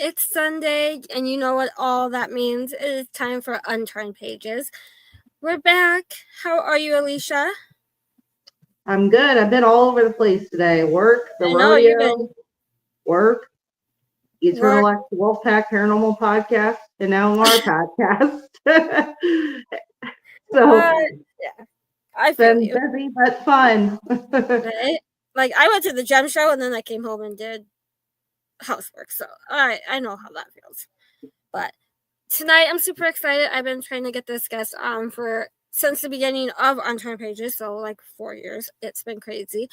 It's Sunday, and you know what all that means. It is time for Unturned Pages. We're back. How are you, Alisha? I'm good. I've been all over the place today. Work, the I know you've been rodeo, work, work. Eternal Wolfpack Paranormal Podcast, and now our podcast. Uh, So yeah, I it's feel been you. busy but fun. Right? Like I went to the gem show, and then I came home and did housework. So I know how that feels. But tonight I'm super excited. I've been trying to get this guest on for since the beginning of Unturned Pages, so like 4 years. It's been crazy.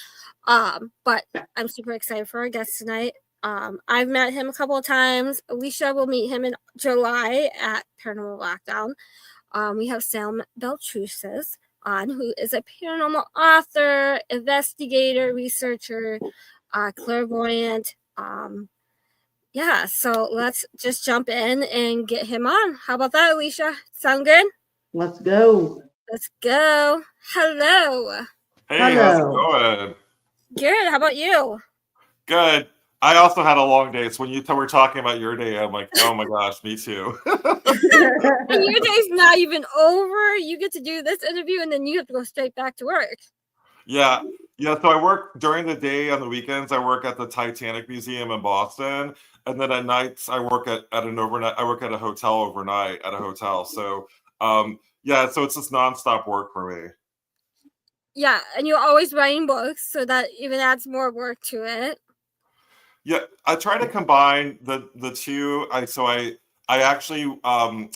But I'm super excited for our guest tonight. I've met him a couple of times. Alisha will meet him in July at Paranormal Lockdown. We have Sam Baltrusis on, who is a paranormal author, investigator, researcher, clairvoyant. Yeah, so let's just jump in and get him on. How about that, Alisha? Sound good? Let's go. Let's go. Hello. Hey, how's it Hello. going? Good. How about you? Good. I also had a long day, so when you were talking about your day, I'm like, oh my gosh, me too. And your day's not even over. You get to do this interview, and then you have to go straight back to work. Yeah. So I work during the day. On the weekends, I work at the Titanic Museum in Boston, and then at nights, I work at an overnight. I work at a hotel overnight at a hotel. So, so it's just nonstop work for me. Yeah, and you're always writing books, so that even adds more work to it. Yeah, I try to combine the two. I actually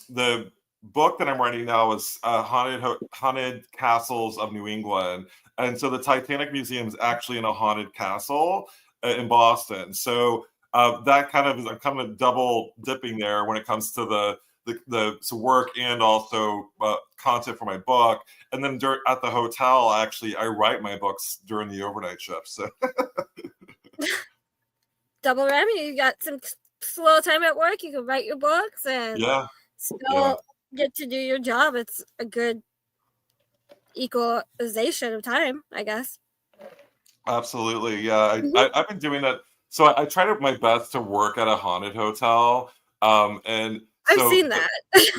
the book that I'm writing now is haunted castles of New England, and so the Titanic Museum is actually in a haunted castle in Boston. So that kind of is, I'm kind of double dipping there when it comes to the work and also content for my book. And then at the hotel, actually, I write my books during the overnight shift. So. Double whammy. You got some slow time at work. You can write your books and still get to do your job. It's a good equalization of time, I guess. Absolutely, yeah. I've been doing that. So I try my best to work at a haunted hotel, and I've so seen that.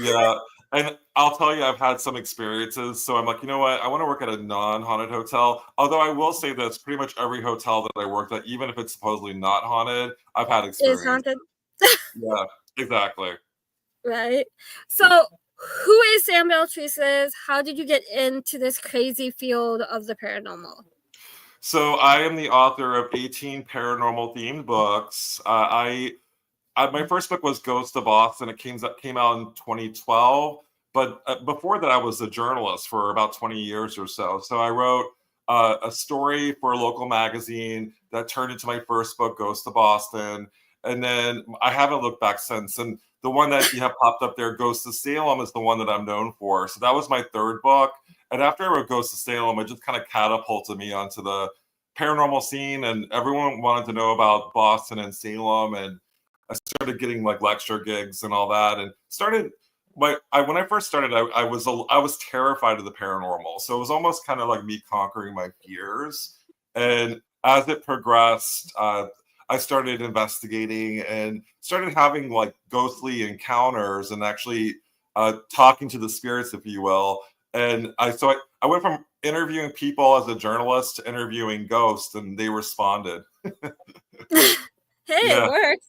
yeah. And I'll tell you, I've had some experiences. So I'm like, you know what? I want to work at a non-haunted hotel. Although I will say that it's pretty much every hotel that I worked at, even if it's supposedly not haunted, I've had experience. Is haunted. Yeah, exactly. Right. So who is Sam Baltrusis? How did you get into this crazy field of the paranormal? So I am the author of 18 paranormal themed books. My first book was Ghost of Boston. It came out in 2012. But before that, I was a journalist for about 20 years or so. So I wrote a story for a local magazine that turned into my first book, Ghost of Boston. And then I haven't looked back since. And the one that you have popped up there, Ghost of Salem, is the one that I'm known for. So that was my third book. And after I wrote Ghost of Salem, it just kind of catapulted me onto the paranormal scene. And everyone wanted to know about Boston and Salem. And I started getting like lecture gigs and all that, and when I first started, I was terrified of the paranormal. So it was almost kind of like me conquering my fears. And as it progressed, I started investigating and started having like ghostly encounters and actually talking to the spirits, if you will. And I went from interviewing people as a journalist to interviewing ghosts, and they responded. It works.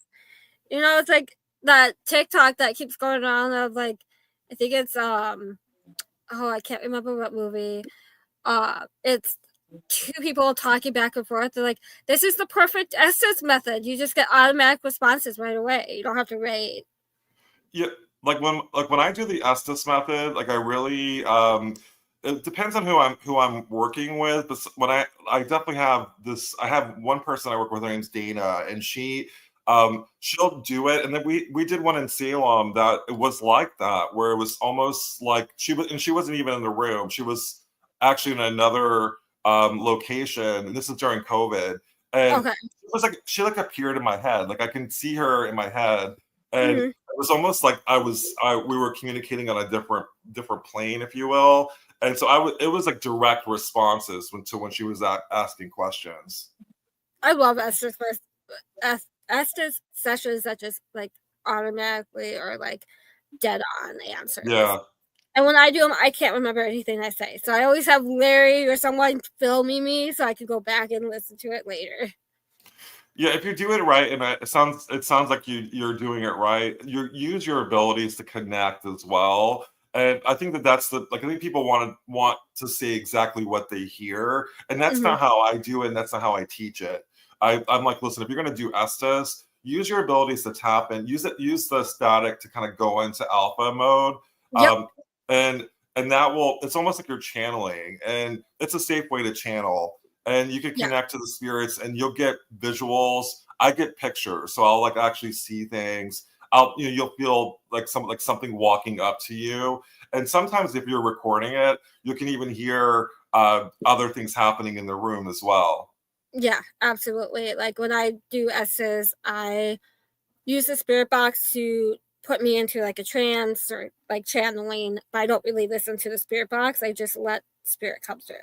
You know, it's like that TikTok that keeps going on of like, I think it's I can't remember what movie. It's two people talking back and forth. They're like, this is the perfect Estes method. You just get automatic responses right away. You don't have to wait. Yeah, like when I do the Estes method, like I really it depends on who I'm working with. But when I definitely have this, I have one person I work with. Her name's Dana, and she'll do it. And then we did one in Salem that it was like that, where it was almost like she wasn't even in the room. She was actually in another location. And this is during COVID, and it was like she appeared in my head. Like I can see her in my head, and it was almost like we were communicating on a different plane, if you will. And so it was like direct responses when she was asking questions. I love Estes Estes sessions that just like automatically or like dead on answers. Yeah. And when I do them, I can't remember anything I say. So I always have Larry or someone filming me so I can go back and listen to it later. Yeah, if you do it right, and it sounds like you're doing it right. You use your abilities to connect as well, and I think that's the like I think people want to say exactly what they hear, and that's Mhm. not how I do it, and that's not how I teach it. I'm like, listen, if you're going to do Estes, use your abilities to tap in, use the static to kind of go into alpha mode, Yep. um, and that will. It's almost like you're channeling, and it's a safe way to channel. And you can Yeah. connect to the spirits and you'll get visuals. I get pictures, so I'll like actually see things. You'll feel like something walking up to you. And sometimes if you're recording it, you can even hear other things happening in the room as well. Yeah, absolutely. Like when I do S's, I use the spirit box to put me into like a trance or like channeling, but I don't really listen to the spirit box. I just let spirit come through.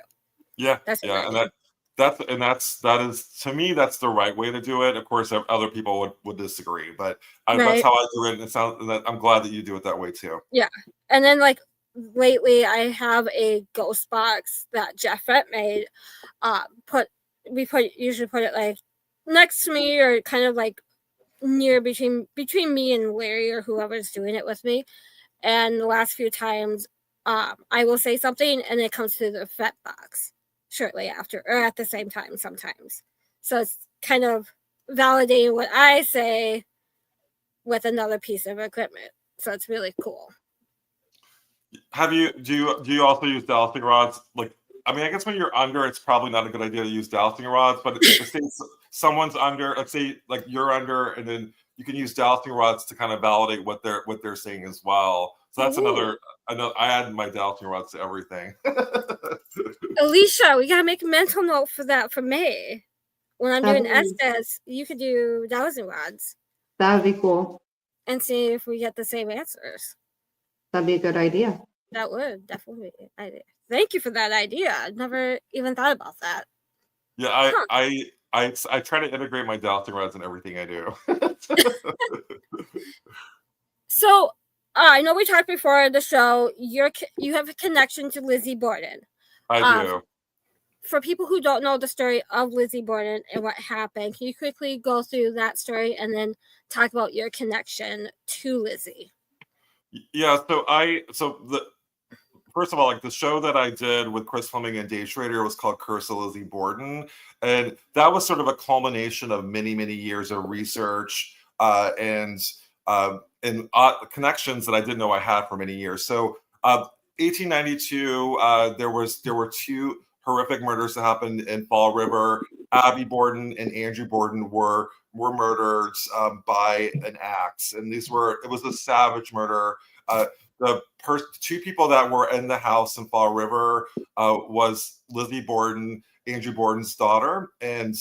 Yeah, That's what yeah, I and do. that is to me that's the right way to do it. Of course, other people would disagree, but that's Right. how I do it. And it sounds. And I'm glad that you do it that way too. Yeah. And then like lately I have a ghost box that Jeffrey made. Put usually put it like next to me or kind of like near between me and Larry or whoever's doing it with me. And the last few times, I will say something and it comes to the FET box shortly after or at the same time sometimes. So it's kind of validating what I say with another piece of equipment. So it's really cool. Do you also use dowsing rods? Like, I mean, I guess when you're under, it's probably not a good idea to use dowsing rods. But if say someone's under, let's say like you're under, and then you can use dowsing rods to kind of validate what they're saying as well. So that's Ooh. I know I add my dowsing rods to everything. Alisha, we gotta make a mental note for that for May. When I'm doing That'd Estes, you could do dowsing rods that'd be cool. and see if we get the same answers. That'd be a good idea. That would definitely be an idea. Thank you for that idea. I never even thought about that. Yeah, Huh. I try to integrate my dowsing rods in everything I do. So I know we talked before the show. You have a connection to Lizzie Borden. I do. For people who don't know the story of Lizzie Borden and what happened, can you quickly go through that story and then talk about your connection to Lizzie? Yeah, first of all, like the show that I did with Chris Fleming and Dave Schrader was called Curse of Lizzie Borden. And that was sort of a culmination of many, many years of research and connections that I didn't know I had for many years. So 1892, there were two horrific murders that happened in Fall River. Abby Borden and Andrew Borden were murdered by an axe. And it was a savage murder. The two people that were in the house in Fall River was Lizzie Borden, Andrew Borden's daughter, and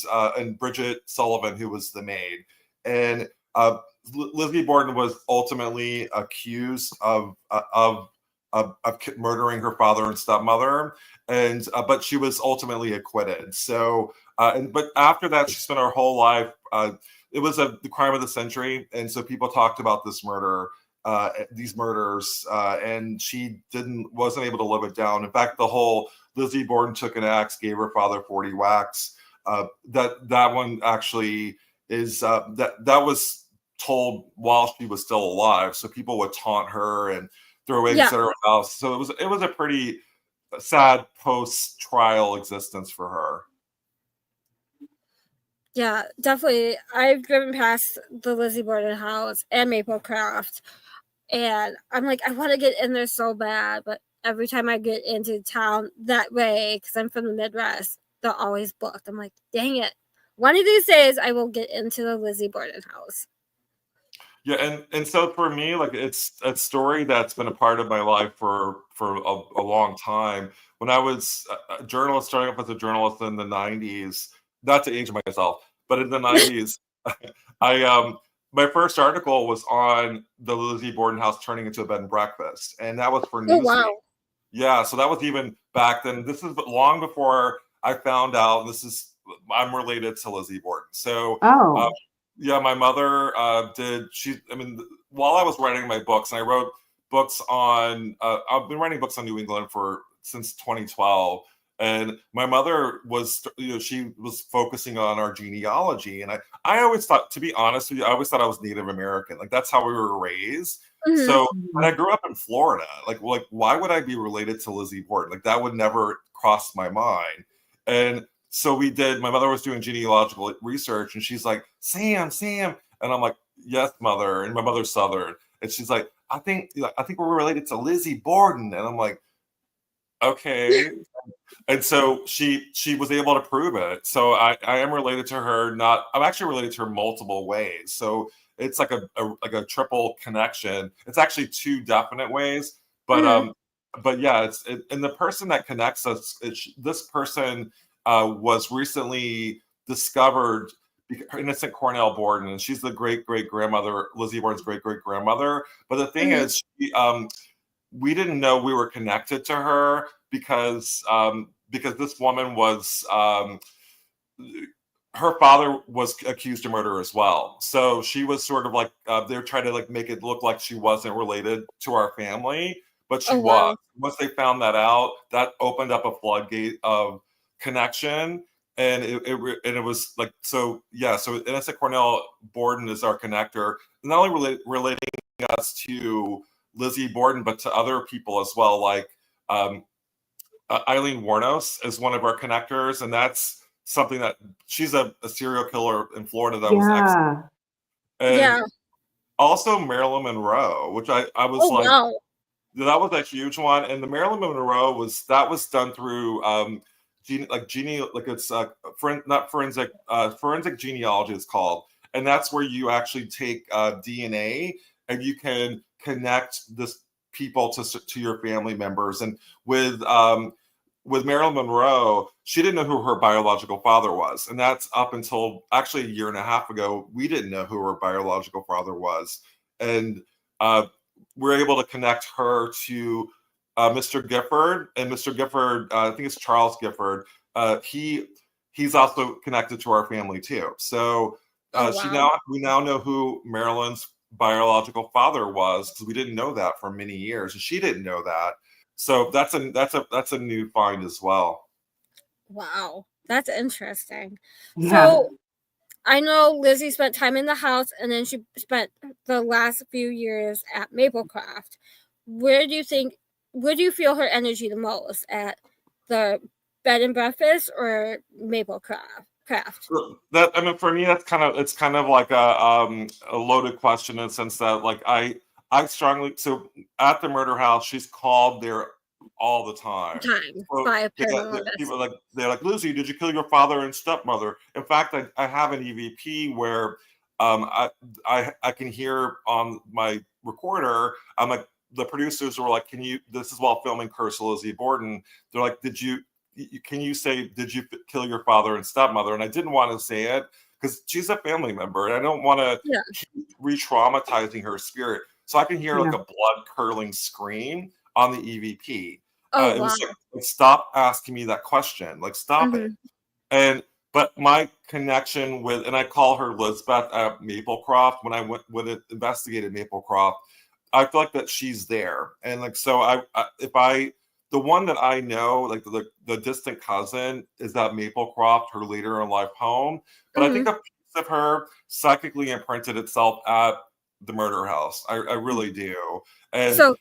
Bridget Sullivan, who was the maid. And Lizzie Borden was ultimately accused of murdering her father and stepmother, and but she was ultimately acquitted. So, but after that, she spent her whole life. It was the crime of the century, and so people talked about this murder. These murders, and she wasn't able to live it down. In fact, the whole Lizzie Borden took an axe, gave her father 40 whacks. That one actually is that was told while she was still alive, so people would taunt her and throw eggs at her house. So it was a pretty sad post trial existence for her. Yeah, definitely. I've driven past the Lizzie Borden house and Maplecroft. And I'm like, I want to get in there so bad, but every time I get into town that way, because I'm from the Midwest, they're always booked. I'm like, dang it. One of these days, I will get into the Lizzie Borden house. Yeah, and so for me, like it's a story that's been a part of my life for a long time. When I was a journalist, starting off as a journalist in the '90s, not to age myself, but in the '90s, I my first article was on the Lizzie Borden house turning into a bed and breakfast, and that was for Newsweek. Wow. Yeah, so that was even back then. This is long before I found out I'm related to Lizzie Borden. So Yeah, my mother while I was writing my books, and I wrote books on, I've been writing books on New England since 2012. And my mother was, she was focusing on our genealogy. And I always thought, to be honest with you, I always thought I was Native American. Like, that's how we were raised. So, and I grew up in Florida. Like, why would I be related to Lizzie Borden? Like, that would never cross my mind. And so my mother was doing genealogical research, and she's like, Sam. And I'm like, yes, mother. And my mother's Southern. And she's like, I think we're related to Lizzie Borden. And I'm like, okay. And so she was able to prove it. So I am related to her. I'm actually related to her multiple ways. So it's like a triple connection. It's actually two definite ways, but but yeah, and the person that connects us, this person was recently discovered. Innocent Cornell Borden, and she's the great grandmother, Lizzie Borden's great grandmother. But the thing is, we didn't know we were connected to her because this woman was, her father was accused of murder as well. So she was sort of like, they're trying to like make it look like she wasn't related to our family, but she was. Wow. Once they found that out, that opened up a floodgate of connection. And it was like, so yeah, so Innocent Cornell Borden is our connector, not only relating us to Lizzie Borden, but to other people as well, like Eileen Warnos is one of our connectors, and that's something that she's a serial killer in Florida that was excellent. And also Marilyn Monroe, which I was wow. That was a huge one. And the Marilyn Monroe was done through forensic genealogy it's called, and that's where you actually take DNA and you can connect this people to your family members. And with Marilyn Monroe, she didn't know who her biological father was, and that's up until actually a year and a half ago. We didn't know who her biological father was, and we're able to connect her to Mr. Gifford, and Mr. Gifford, I think it's Charles Gifford. He's also connected to our family too. So wow. We now know who Marilyn's biological father was, because we didn't know that for many years, and she didn't know that. So that's a new find as well. Wow, that's interesting. Yeah. So I know Lizzie spent time in the house, and then she spent the last few years at Maplecroft. Where do you feel her energy the most, at the bed and breakfast or Maplecroft? That, I mean, for me, it's kind of like a loaded question in the sense that, like, I strongly, so at the murder house, she's called there all the time. So by a paranormal people they're like, Lizzie, did you kill your father and stepmother? In fact, I have an EVP where I can hear on my recorder, I'm like, the producers were like, this is while filming Curse of Lizzie Borden. They're like, can you say, did you kill your father and stepmother? And I didn't want to say it because she's a family member, and I don't want to keep re-traumatizing her spirit. So I can hear like a blood-curdling scream on the EVP. It was like, stop asking me that question. Like, stop it. But my connection with, and I call her Lizbeth at Maplecroft, when I investigated Maplecroft, I feel like that she's there. And like, so the one that I know, like the distant cousin, is that Maplecroft, her later in life home. But I think a piece of her psychically imprinted itself at the murder house. I really do. And so,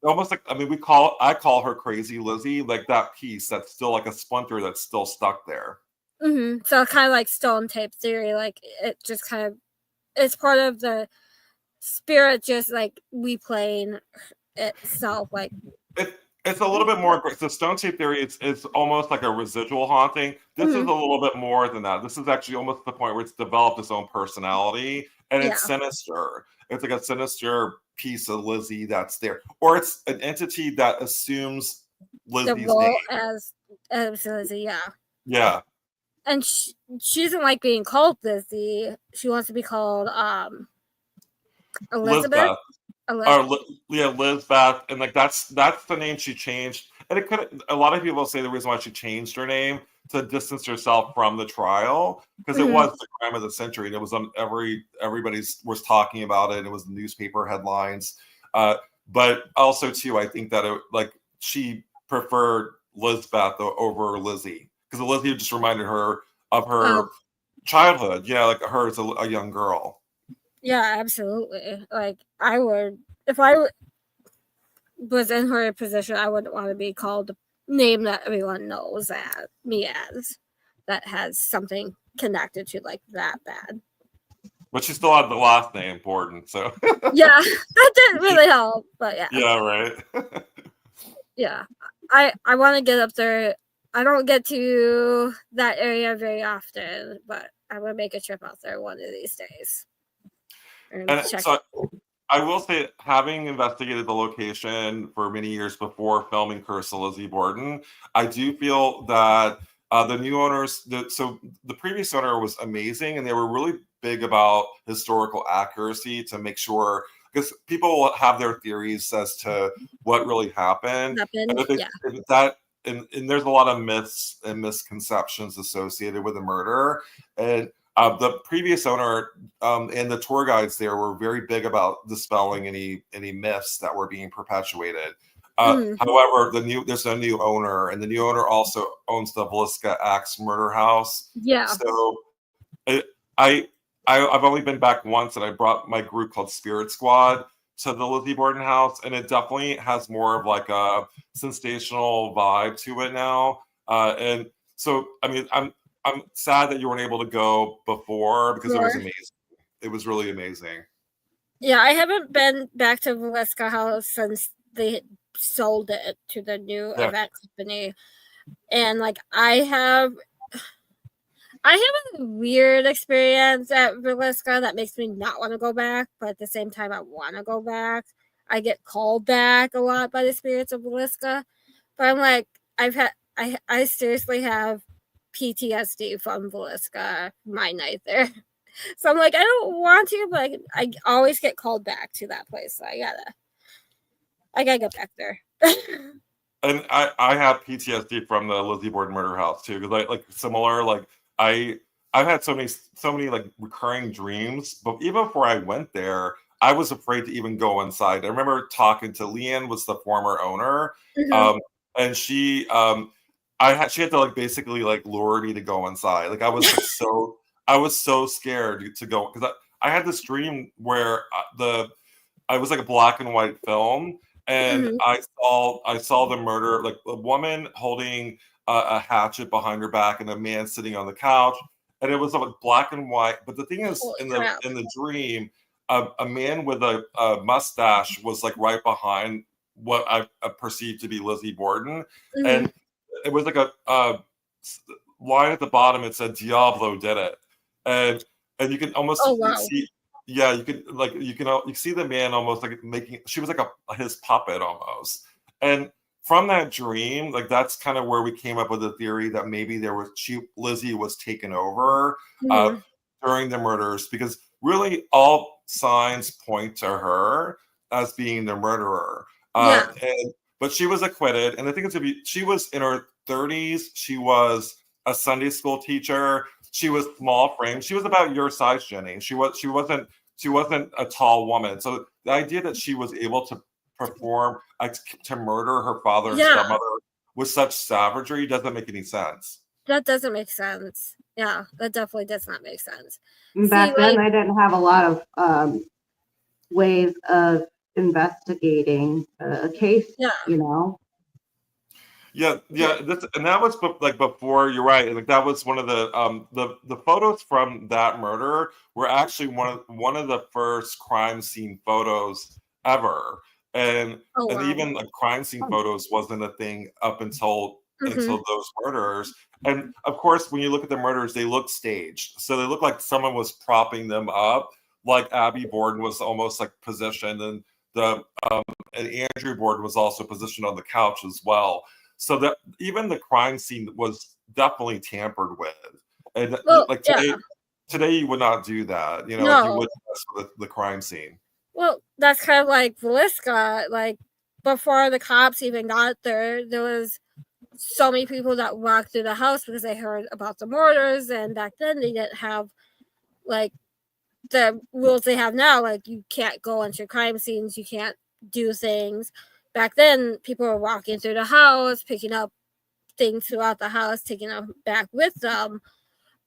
almost like, I mean, I call her Crazy Lizzie, like that piece that's still like a splinter that's still stuck there. So kind of like stone tape theory, like it just kind of, it's part of the spirit, just like replaying itself. Like it's a little bit more. So stone tape theory, it's almost like a residual haunting. This is a little bit more than that. This is actually almost the point where it's developed its own personality, and it's sinister. It's like a sinister piece of Lizzie that's there, or it's an entity that assumes Lizzie's name as Lizzie. Yeah. And she doesn't like being called Lizzie. She wants to be called Elizabeth. Lizbeth, and like that's the name she changed. and it could. A lot of people say the reason why she changed her name to distance herself from the trial because it was the crime of the century, and it was on everybody was talking about it. And it was newspaper headlines, but also too, I think that she preferred Lisbeth over Lizzie because Lizzie just reminded her of her childhood. Yeah, like her as a young girl. Yeah, absolutely. Like I would, if I was in her position, I wouldn't want to be called a name that everyone knows me as that has something connected to like that bad. But she still had the last name important, so yeah, that didn't really help. But yeah. Yeah, right. Yeah. I want to get up there. I don't get to that area very often, but I'm gonna make a trip out there one of these days. And so I will say, having investigated the location for many years before filming Curse of Lizzie Borden, I do feel that the new owners, the previous owner was amazing, and they were really big about historical accuracy to make sure, because people have their theories as to what really happened. And there's a lot of myths and misconceptions associated with the murder. And the previous owner and the tour guides there were very big about dispelling any myths that were being perpetuated. However, there's a new owner, and the new owner also owns the Villisca Axe Murder House. Yeah. So I've only been back once, and I brought my group called Spirit Squad to the Lizzie Borden house, and it definitely has more of like a sensational vibe to it now. And so, I mean, I'm sad that you weren't able to go before because it was amazing. It was really amazing. Yeah, I haven't been back to Villisca House since they sold it to the new event company, and like I have a weird experience at Villisca that makes me not want to go back, but at the same time, I want to go back. I get called back a lot by the spirits of Villisca, but I'm like, I seriously have PTSD from Villisca, my night there. So I'm like, I don't want to, but I always get called back to that place. So I gotta get back there. And I have PTSD from the Lizzie Borden murder house too, because I've had so many like recurring dreams, but even before I went there, I was afraid to even go inside. I remember talking to Leanne, was the former owner, and she had to like basically like lure me to go inside. Like I was like so scared to go because I had this dream where I was like a black and white film, and I saw the murder, like a woman holding a hatchet behind her back and a man sitting on the couch, and it was like black and white. But the thing is, in the dream, a man with a mustache was like right behind what I perceived to be Lizzie Borden, and it was like a line at the bottom. It said "Diablo did it," and you can almost see. Yeah, you can see the man almost like she was like his puppet almost. And from that dream, like that's kind of where we came up with the theory that maybe Lizzie was taken over during the murders, because really all signs point to her as being the murderer. But she was acquitted, and I think she was in her 30s. She was a Sunday school teacher. She was small frame. She was about your size, Jenny. She wasn't a tall woman. So the idea that she was able to perform to murder her father and stepmother with such savagery doesn't make any sense. That doesn't make sense. Yeah, that definitely does not make sense. Back then, I didn't have a lot of ways of investigating a case. You know. Yeah. And that was like before. You're right. Like that was one of the photos from that murder were actually one of the first crime scene photos ever, and even like crime scene photos wasn't a thing up until those murders. And of course, when you look at the murders, they look staged, so they look like someone was propping them up, like Abby Borden was almost like positioned, and and Andrew Borden was also positioned on the couch as well. So that even the crime scene was definitely tampered with. And today you would not do that. You would mess with the crime scene. Well, that's kind of like Villisca. Like before the cops even got there, there was so many people that walked through the house because they heard about the murders, and back then they didn't have like the rules they have now. Like, you can't go into crime scenes, you can't do things. Back then, people were walking through the house, picking up things throughout the house, taking them back with them,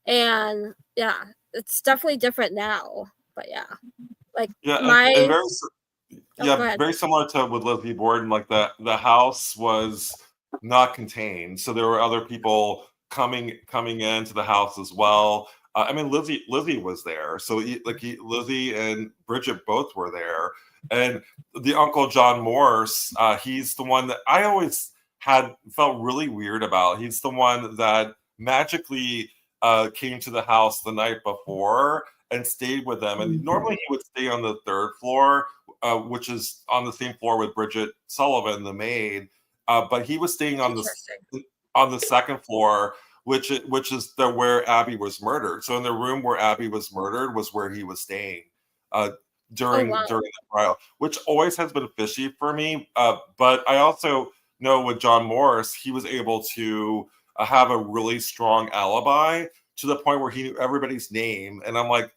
and yeah, it's definitely different now. But yeah, like Yeah, and my very oh, go ahead. very similar to with Lizzie Borden. Like the house was not contained, so there were other people coming into the house as well. I mean, Lizzie was there, so Lizzie and Bridget both were there, and the Uncle John Morse. He's the one that I always had felt really weird about. He's the one that magically came to the house the night before and stayed with them. And normally he would stay on the third floor, which is on the same floor with Bridget Sullivan, the maid. But he was staying on the second floor, which is where Abby was murdered. So in the room where Abby was murdered was where he was staying during the trial, which always has been fishy for me. But I also know with John Morris, he was able to have a really strong alibi to the point where he knew everybody's name. And I'm like,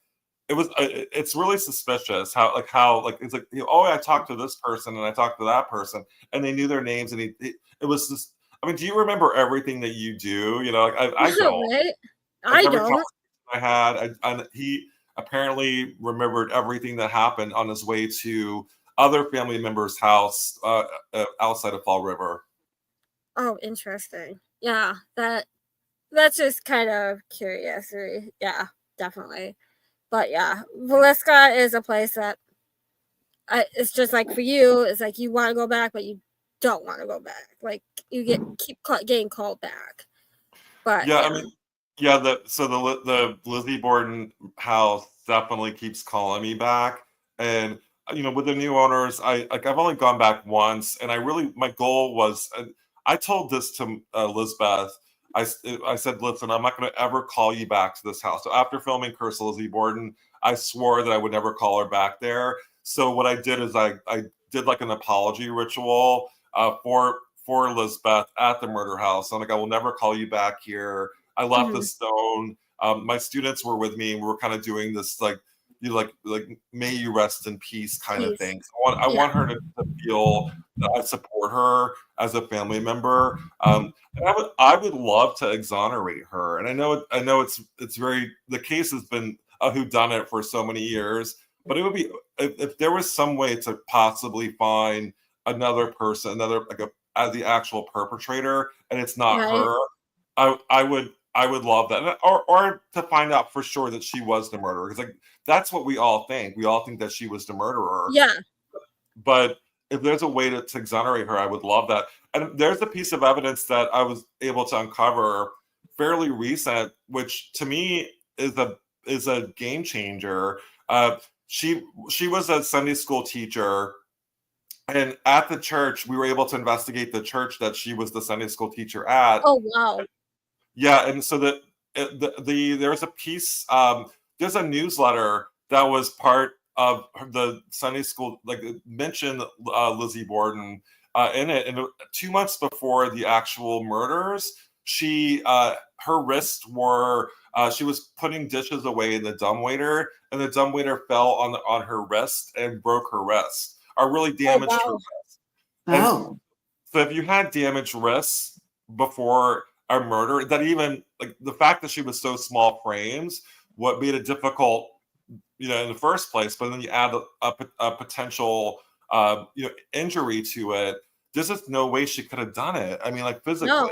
it's really suspicious how it's like, oh, I talked to this person and I talked to that person and they knew their names, and it was just, I mean, do you remember everything that you do? You know, like I don't. Right? Like I every don't. conversation I had, he apparently remembered everything that happened on his way to other family members' house outside of Fall River. Oh, interesting. Yeah, that's just kind of curious. Yeah, definitely. But yeah, Villisca is a place that it's just like for you, it's like you want to go back, but you don't want to go back. Like you keep getting called back. But yeah, I mean, yeah. The Lizzie Borden house definitely keeps calling me back, and with the new owners, I've only gone back once, and my goal was, I told this to Lizbeth. I said, listen, I'm not going to ever call you back to this house. So after filming Curse of Lizzie Borden, I swore that I would never call her back there. So what I did is I did like an apology ritual for Lizbeth at the murder house. I'm like, I will never call you back here. I left the stone. My students were with me, and we were kind of doing this like may you rest in peace kind of thing. So I want her to feel that I support her as a family member. And I would love to exonerate her. And I know it's very, the case has been a whodunit for so many years, but it would be, if there was some way to possibly find another person, as the actual perpetrator, and it's not her, I would love that, or to find out for sure that she was the murderer, because like that's what we all think. We all think that she was the murderer. Yeah. But if there's a way to exonerate her, I would love that. And there's a piece of evidence that I was able to uncover fairly recent, which to me is a game changer. She was a Sunday school teacher, and at the church, we were able to investigate the church that she was the Sunday school teacher at. Oh wow. Yeah, and so there's a piece, there's a newsletter that was part of the Sunday school, like mentioned Lizzie Borden in it, and 2 months before the actual murders, her wrists were, she was putting dishes away in the dumbwaiter, and the dumbwaiter fell on her wrist and broke her wrist, or really damaged her wrist. Oh. So if you had damaged wrists before a murder, that even like the fact that she was so small frames, what made it difficult, in the first place. But then you add a potential, injury to it. There's just no way she could have done it. I mean, like physically. No.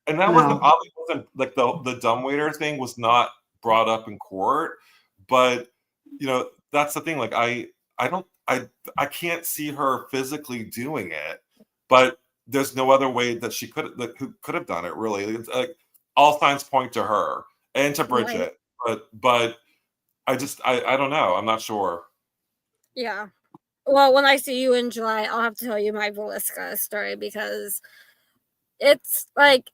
And that wasn't like the dumbwaiter thing was not brought up in court, but that's the thing. Like I can't see her physically doing it, but there's no other way that she could have done it. Really, it's like all signs point to her and to Bridget, but I don't know. I'm not sure. Yeah. Well, when I see you in July, I'll have to tell you my Villisca story, because it's like,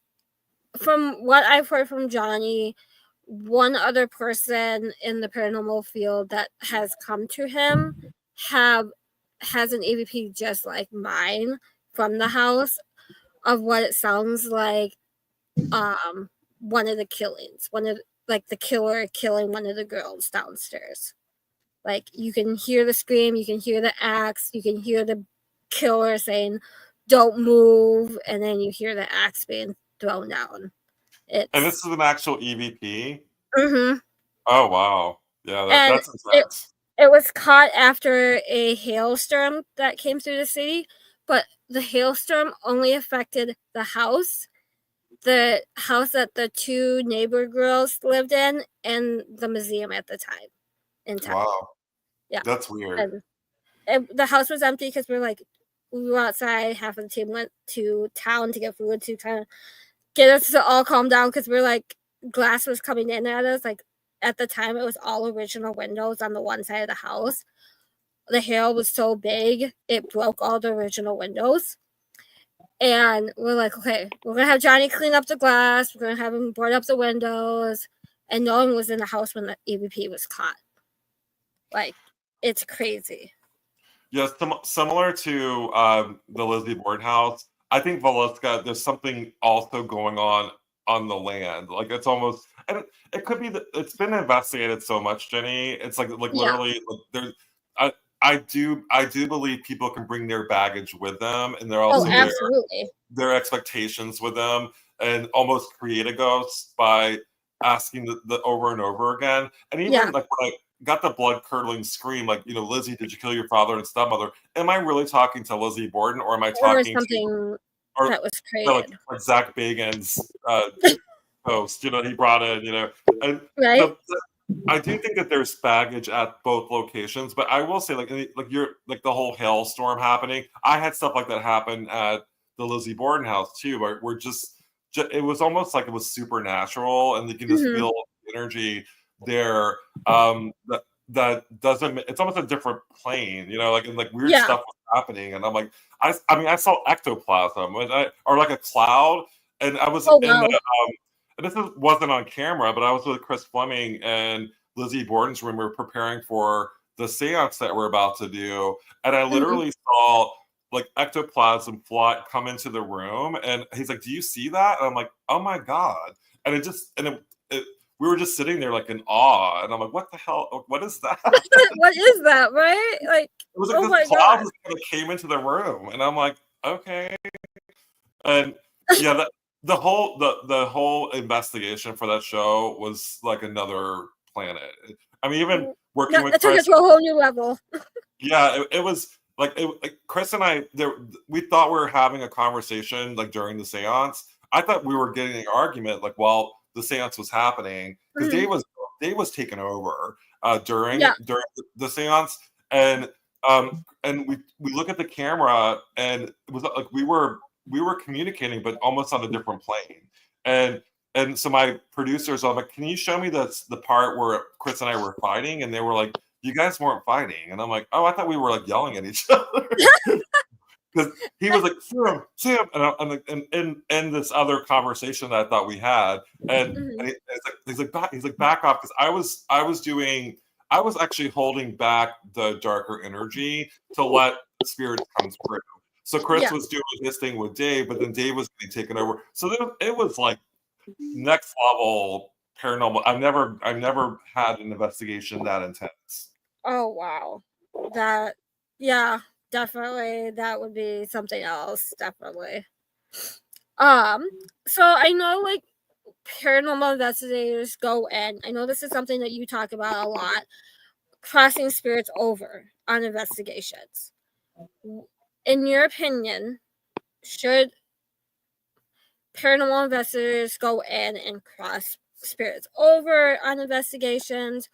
from what I've heard from Johnny, one other person in the paranormal field that has come to him has an EVP just like mine, from the house of what it sounds like. One of the killings, the killer killing one of the girls downstairs. Like, you can hear the scream, you can hear the axe, you can hear the killer saying, "Don't move," and then you hear the axe being thrown down. And this is an actual EVP? Mm-hmm. Oh, wow. Yeah, And that's intense. it was caught after a hailstorm that came through the city, but the hailstorm only affected the house that the two neighbor girls lived in, and the museum at the time in town. Wow. Yeah. That's weird. And the house was empty because we were outside. Half of the team went to town to get food to kind of get us to all calm down because we're like, glass was coming in at us. Like, at the time, it was all original windows on the one side of the house. The hail was so big, it broke all the original windows. And we're like, okay, we're going to have Johnny clean up the glass. We're going to have him board up the windows. And no one was in the house when the EVP was caught. Like, it's crazy. Yes, similar to the Lizzie Borden house. I think Villisca, there's something also going on the land. Like, it's almost, and it could be that it's been investigated so much, Jenny. It's like literally, like, there's. I do believe people can bring their baggage with them, and they're also their expectations with them, and almost create a ghost by asking the over and over again. And even like when I got the blood curdling scream, like, Lizzie, did you kill your father and stepmother? Am I really talking to Lizzie Borden, or am I talking to that was created? Like Zach Bagan's ghost, he brought in, and right. I do think that there's baggage at both locations, but I will say, like you're like the whole hailstorm happening. I had stuff like that happen at the Lizzie Borden house too, where we're just it was almost like it was supernatural, and you can just feel energy there. That doesn't. It's almost a different plane, like weird stuff was happening, and I'm like, I saw ectoplasm, or like a cloud, and I was in the. And this wasn't on camera, but I was with Chris Fleming and Lizzie Borden's room. We were preparing for the seance that we're about to do. And I literally saw like ectoplasm come into the room. And he's like, "Do you see that?" And I'm like, "Oh my God." And we were just sitting there like in awe. And I'm like, "What the hell? What is that?" What is that? Right? Like, it was like this cloud just kind of came into the room. And I'm like, okay. And yeah, the whole investigation for that show was like another planet. I mean, even working with Chris, it to a whole new level. Yeah, it was like Chris and I. We thought we were having a conversation like during the seance. I thought we were getting an argument like while the seance was happening, because Dave was taken over during the seance, and we look at the camera, and it was like we were communicating, but almost on a different plane. And so my producers, I'm like, "Can you show me the part where Chris and I were fighting?" And they were like, "You guys weren't fighting." And I'm like, "Oh, I thought we were like yelling at each other." Because he was like, "Sam," and in this other conversation that I thought we had, and he's like, back off, because I was actually holding back the darker energy to let the spirits come through. So Chris was doing his thing with Dave, but then Dave was getting taken over. So it was like next level paranormal. I've never had an investigation that intense. Oh wow, definitely that would be something else. Definitely. So I know like paranormal investigators go in. I know this is something that you talk about a lot. Crossing spirits over on investigations. In your opinion, should paranormal investigators go in and cross spirits over on investigations?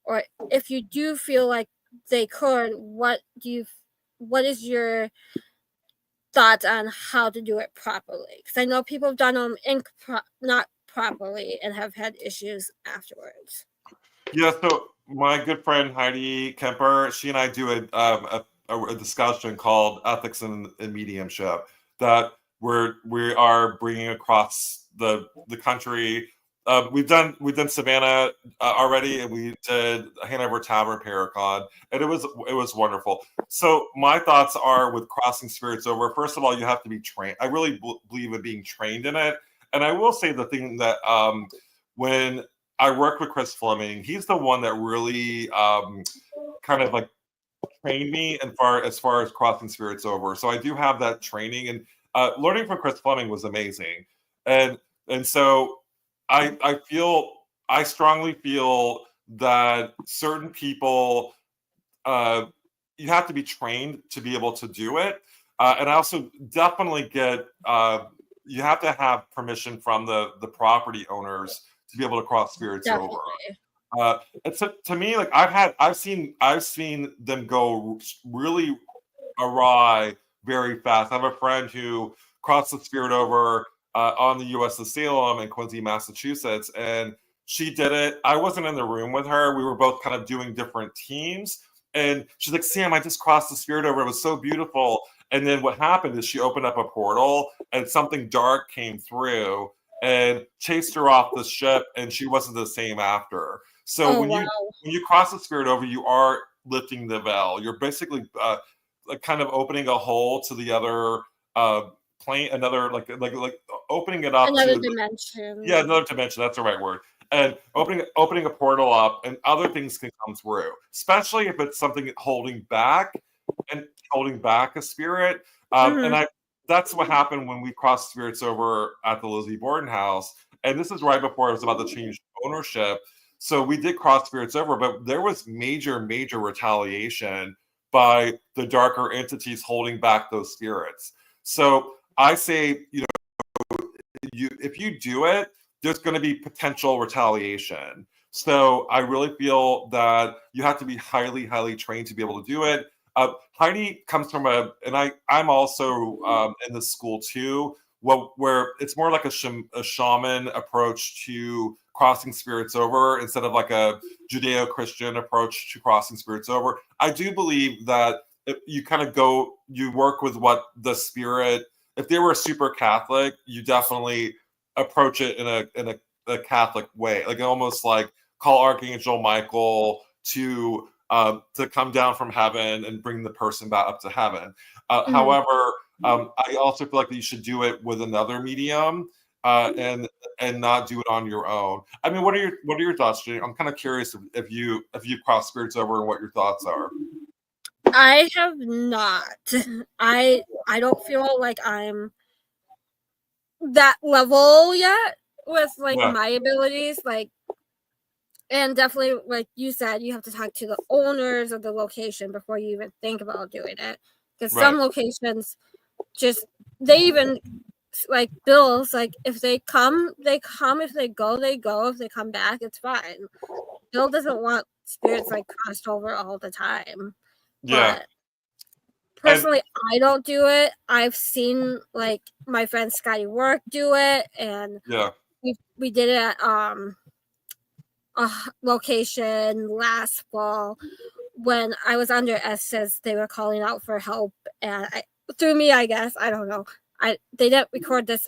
Or if you do feel like they could, what is your thoughts on how to do it properly? Because I know people have done them not properly and have had issues afterwards. Yeah, so my good friend Heidi Kemper, she and I do a discussion called Ethics in Mediumship that we are bringing across the country we've done Savannah already, and we did Hanover Tavern Paracon, and it was wonderful. So my thoughts are with crossing spirits over. First of all, you have to be trained. I really believe in being trained in it, and I will say the thing that when I worked with Chris Fleming, he's the one that really kind of like trained me as far as crossing spirits over. So I do have that training, and learning from Chris Fleming was amazing, and so I strongly feel that certain people, you have to be trained to be able to do it, and I also definitely get you have to have permission from the property owners to be able to cross spirits Definitely. over. It's to me, like I've seen them go really awry very fast. I have a friend who crossed the spirit over on the USS Salem in Quincy, Massachusetts, and she did it. I wasn't in the room with her. We were both kind of doing different teams, and she's like, "Sam, I just crossed the spirit over. It was so beautiful." And then what happened is she opened up a portal, and something dark came through and chased her off the ship, and she wasn't the same after. So when you cross the spirit over, you are lifting the veil. You're basically like kind of opening a hole to the other plane, another like opening it up Another to dimension. Yeah, another dimension. That's the right word. And opening a portal up, and other things can come through, especially if it's something holding back a spirit. And that's what happened when we crossed spirits over at the Lizzie Borden house. And this is right before it was about to change ownership. So we did cross spirits over, but there was major retaliation by the darker entities holding back those spirits. So I say, if you do it, there's going to be potential retaliation. So I really feel that you have to be highly trained to be able to do it. Heidi comes from I'm also in the school too, where it's more like a shaman approach to crossing spirits over instead of like a Judeo-Christian approach to crossing spirits over. I do believe that if you kind of you work with what the spirit. If they were super Catholic, you definitely approach it in a Catholic way, like almost like call Archangel Michael to come down from heaven and bring the person back up to heaven. However, I also feel like you should do it with another medium and not do it on your own. I mean, what are your thoughts, Jane? I'm kind of curious if you cross spirits over and what your thoughts are. I have not. I don't feel like I'm that level yet with my abilities, and definitely like you said, you have to talk to the owners of the location before you even think about doing it, because some locations they even bills, if they come, they come. If they go, they go. If they come back, it's fine. Bill doesn't want spirits crossed over all the time. But personally, I don't do it. I've seen my friend Scotty Work do it, and we did it at a location last fall when I was under Estes. They were calling out for help, and through me, I guess, I don't know. They didn't record this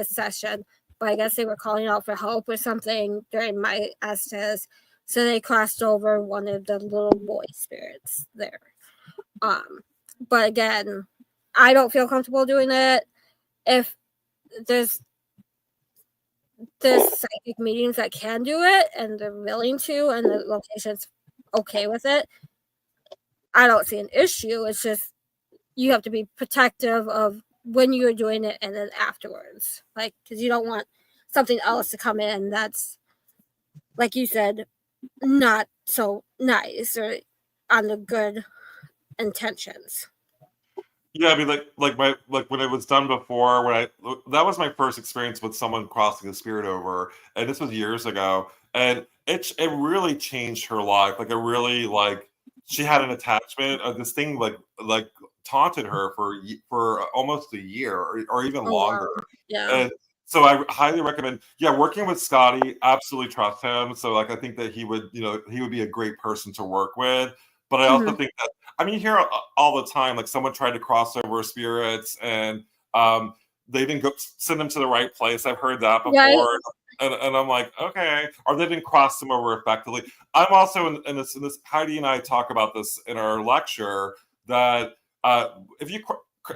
session, but I guess they were calling out for help or something during my Estes. So they crossed over one of the little boy spirits there. But again, I don't feel comfortable doing it. If there's psychic mediums that can do it and they're willing to, and the location's okay with it, I don't see an issue. It's just you have to be protective of when you're doing it and then afterwards, because you don't want something else to come in that's, like you said, not so nice or on the good intentions. Yeah, I mean, like when it was done before, that was my first experience with someone crossing the spirit over, and this was years ago, and it really changed her life. It really she had an attachment of this thing taunted her for almost a year or even longer. Wow. Yeah. And so I highly recommend, working with Scotty. Absolutely trust him. So I think that he would be a great person to work with. But I also think that, you hear all the time, someone tried to cross over spirits and they didn't go send them to the right place. I've heard that before. Right. and I'm like, okay, or they didn't cross them over effectively. I'm also in this. Heidi and I talk about this in our lecture that if you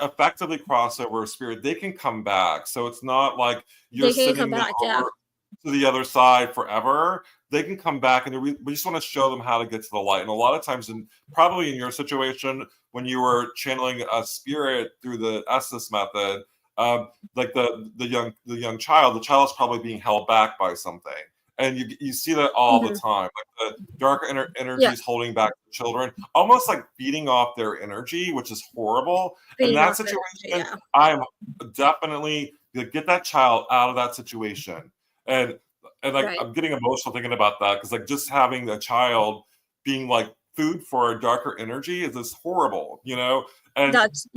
effectively cross over a spirit, they can come back. So it's not like you're They can come sending them back, over to the other side forever. They can come back, and we just want to show them how to get to the light. And a lot of times, probably in your situation, when you were channeling a spirit through the Estes method, like the young child, the child is probably being held back by something, and you see that all the time. Like the dark energies holding back the children, almost like feeding off their energy, which is horrible. In that situation, I'm definitely get that child out of that situation, and like I'm getting emotional thinking about that because like just having a child being like food for a darker energy is just horrible, and That's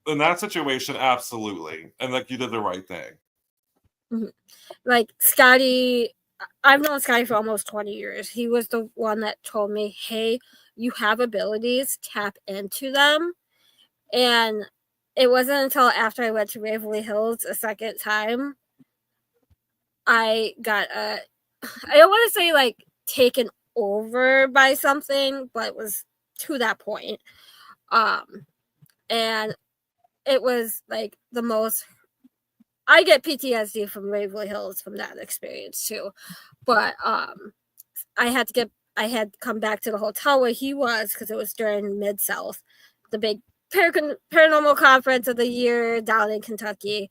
in that situation, absolutely. And like you did the right thing. Like Scotty, I've known Scotty for almost 20 years. He was the one that told me, hey, you have abilities, tap into them. And it wasn't until after I went to Waverly Hills a second time, I got I don't want to say like taken over by something, but it was to that point. And it was like the most, I get PTSD from Waverly Hills from that experience too. But I had come back to the hotel where he was because it was during Mid-South, the big paranormal conference of the year down in Kentucky.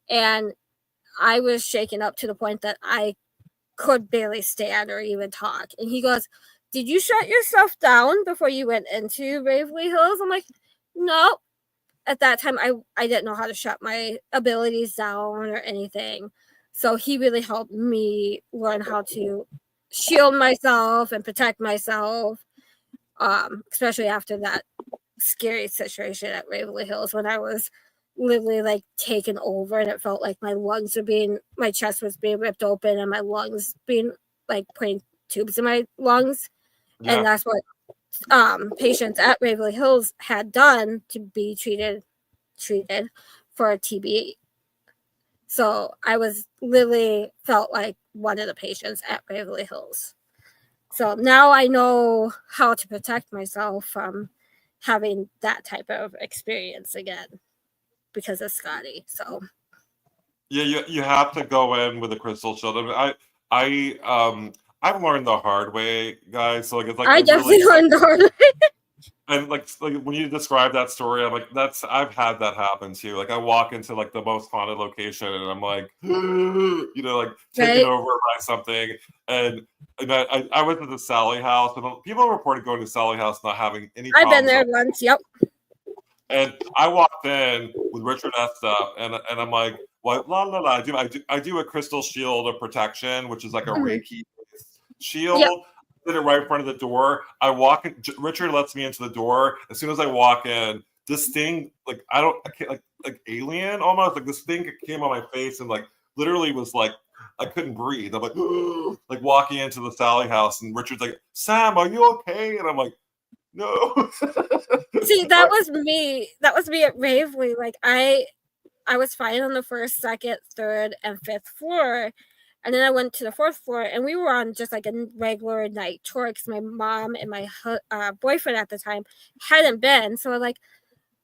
And I was shaken up to the point that I could barely stand or even talk. And he goes, did you shut yourself down before you went into Waverly Hills? I'm like, no. At that time, I didn't know how to shut my abilities down or anything. So he really helped me learn how to shield myself and protect myself, especially after that scary situation at Waverly Hills when I was literally like taken over and it felt like my chest was being ripped open and my lungs being like putting tubes in my lungs. Yeah. And that's what patients at Waverly Hills had done to be treated for TB. So I was literally felt like one of the patients at Waverly Hills. So now I know how to protect myself from having that type of experience again because of Scotty. So yeah, you have to go in with a crystal shield. I mean, I've learned the hard way, guys. So like it's like I definitely learned the hard way. And like when you describe that story, I'm like, I've had that happen too. Like I walk into like the most haunted location and I'm like, like taken over by something. And I went to the Sally House and people reported going to Sally House not having any problems. I've been there once, yep. And I walked in with Richard Estep and I'm like, well, I do a crystal shield of protection, which is like a Reiki shield. Yep. Did it right in front of the door. I walk in, Richard lets me into the door. As soon as I walk in, this thing, like I can't like alien almost, like this thing came on my face and like literally was like I couldn't breathe. I'm like, like walking into the Sally House and Richard's like, Sam, are you okay? And I'm like, no. See, that was me. That was me at Waverly. Like I was fine on the first, second, third, and fifth floor. And then I went to the fourth floor, and we were on just like a regular night tour because my mom and my boyfriend at the time hadn't been. So we're like,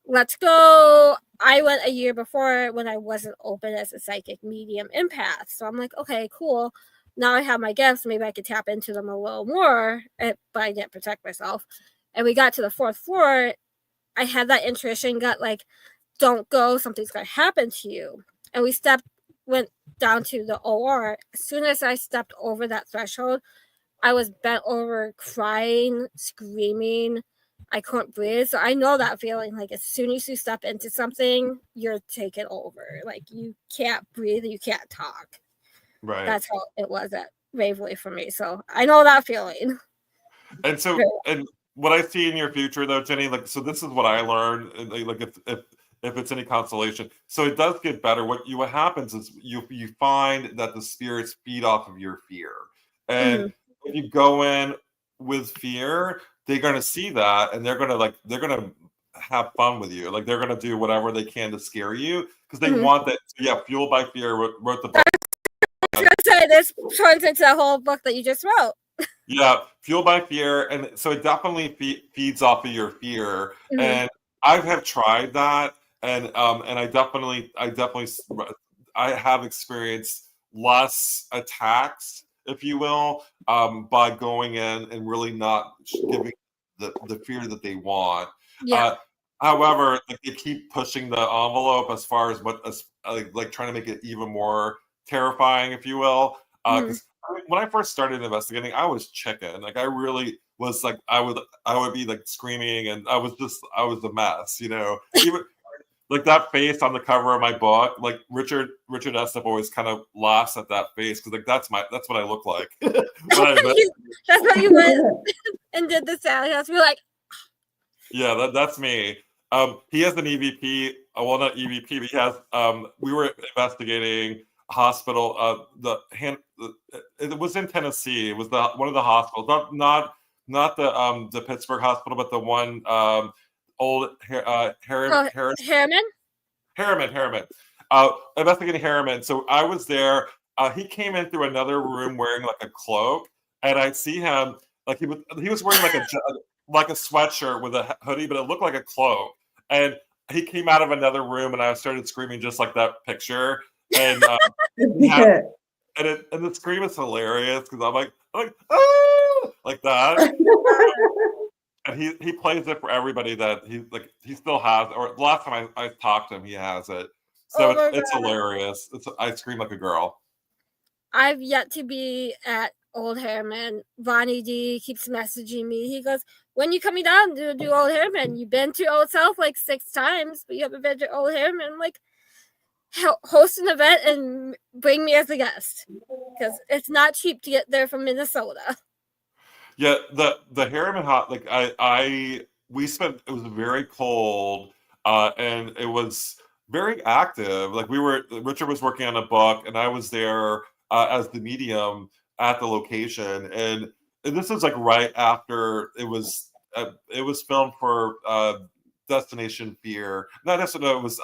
let's go. I went a year before when I wasn't open as a psychic medium empath. So I'm like, okay, cool. Now I have my gifts. Maybe I could tap into them a little more, but I didn't protect myself. And we got to the fourth floor. I had that intuition, got like, don't go. Something's going to happen to you. And went down to the OR. As soon as I stepped over that threshold, I was bent over, crying, screaming. I couldn't breathe. So I know that feeling. Like as soon as you step into something, you're taken over. Like you can't breathe, you can't talk. Right. That's how it was at Waverly for me. So I know that feeling. And so, and what I see in your future, though, Jenny, like so, this is what I learned. Like if it's any consolation, so it does get better. What happens is you find that the spirits feed off of your fear, and if you go in with fear, they're gonna see that, and they're gonna have fun with you. Like they're gonna do whatever they can to scare you because they want that. So yeah, Fueled by Fear wrote the book. this turns into a whole book that you just wrote. Yeah, fueled by fear, and so it definitely feeds off of your fear. Mhm. And I have tried that, and I have experienced less attacks, if you will, by going in and really not giving the fear that they want. Yeah. However, like, they keep pushing the envelope as far as like trying to make it even more terrifying, if you will. Mhm. Because when I first started investigating, I was chicken. Like I really was like I would be like screaming, and I was a mess, you know. Even like that face on the cover of my book, like Richard Estep always kind of laughs at that face because like that's what I look like. When That's what you went and did the Sally House. We're like, yeah, that's me. He has an EVP. Well, not EVP, but he has. We were investigating a hospital. It was in Tennessee. It was one of the hospitals, not the Pittsburgh hospital, but the one old Harriman? Harriman. Investigating Harriman. So I was there. He came in through another room wearing like a cloak, and I see him like he was wearing like a sweatshirt with a hoodie, but it looked like a cloak. And he came out of another room, and I started screaming just like that picture. And and the scream is hilarious because I'm like ah! Like that. And he plays it for everybody that he still has, or the last time I talked to him, he has it. So it's hilarious. I scream like a girl. I've yet to be at Old Harriman. Ronnie D keeps messaging me. He goes, when you coming down to do Old Harriman? You've been to Old South like 6 times, but you haven't been to Old Harriman. I'm like, host an event and bring me as a guest because it's not cheap to get there from Minnesota. Yeah, the Harriman hot like we spent, it was very cold, and it was very active. Like Richard was working on a book, and I was there as the medium at the location, and this was like right after it was filmed for Destination Fear. Not necessarily, it was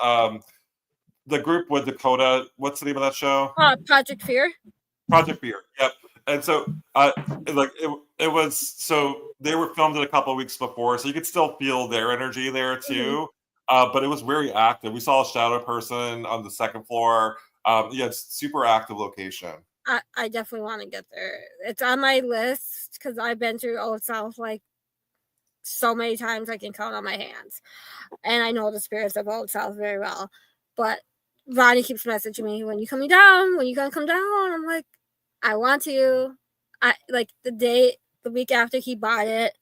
the group with Dakota. What's the name of that show? Project Fear. Project Fear. Yep. And so, it was, so they were filmed it a couple of weeks before, so you could still feel their energy there too. Mm-hmm. But it was very active. We saw a shadow person on the second floor. Yeah, it's super active location. I definitely want to get there. It's on my list because I've been through Old South like so many times I can count on my hands, and I know the spirits of Old South very well. But Ronnie keeps messaging me, when you coming down? When you gonna come down? I'm like, I want to. I like the week after he bought it,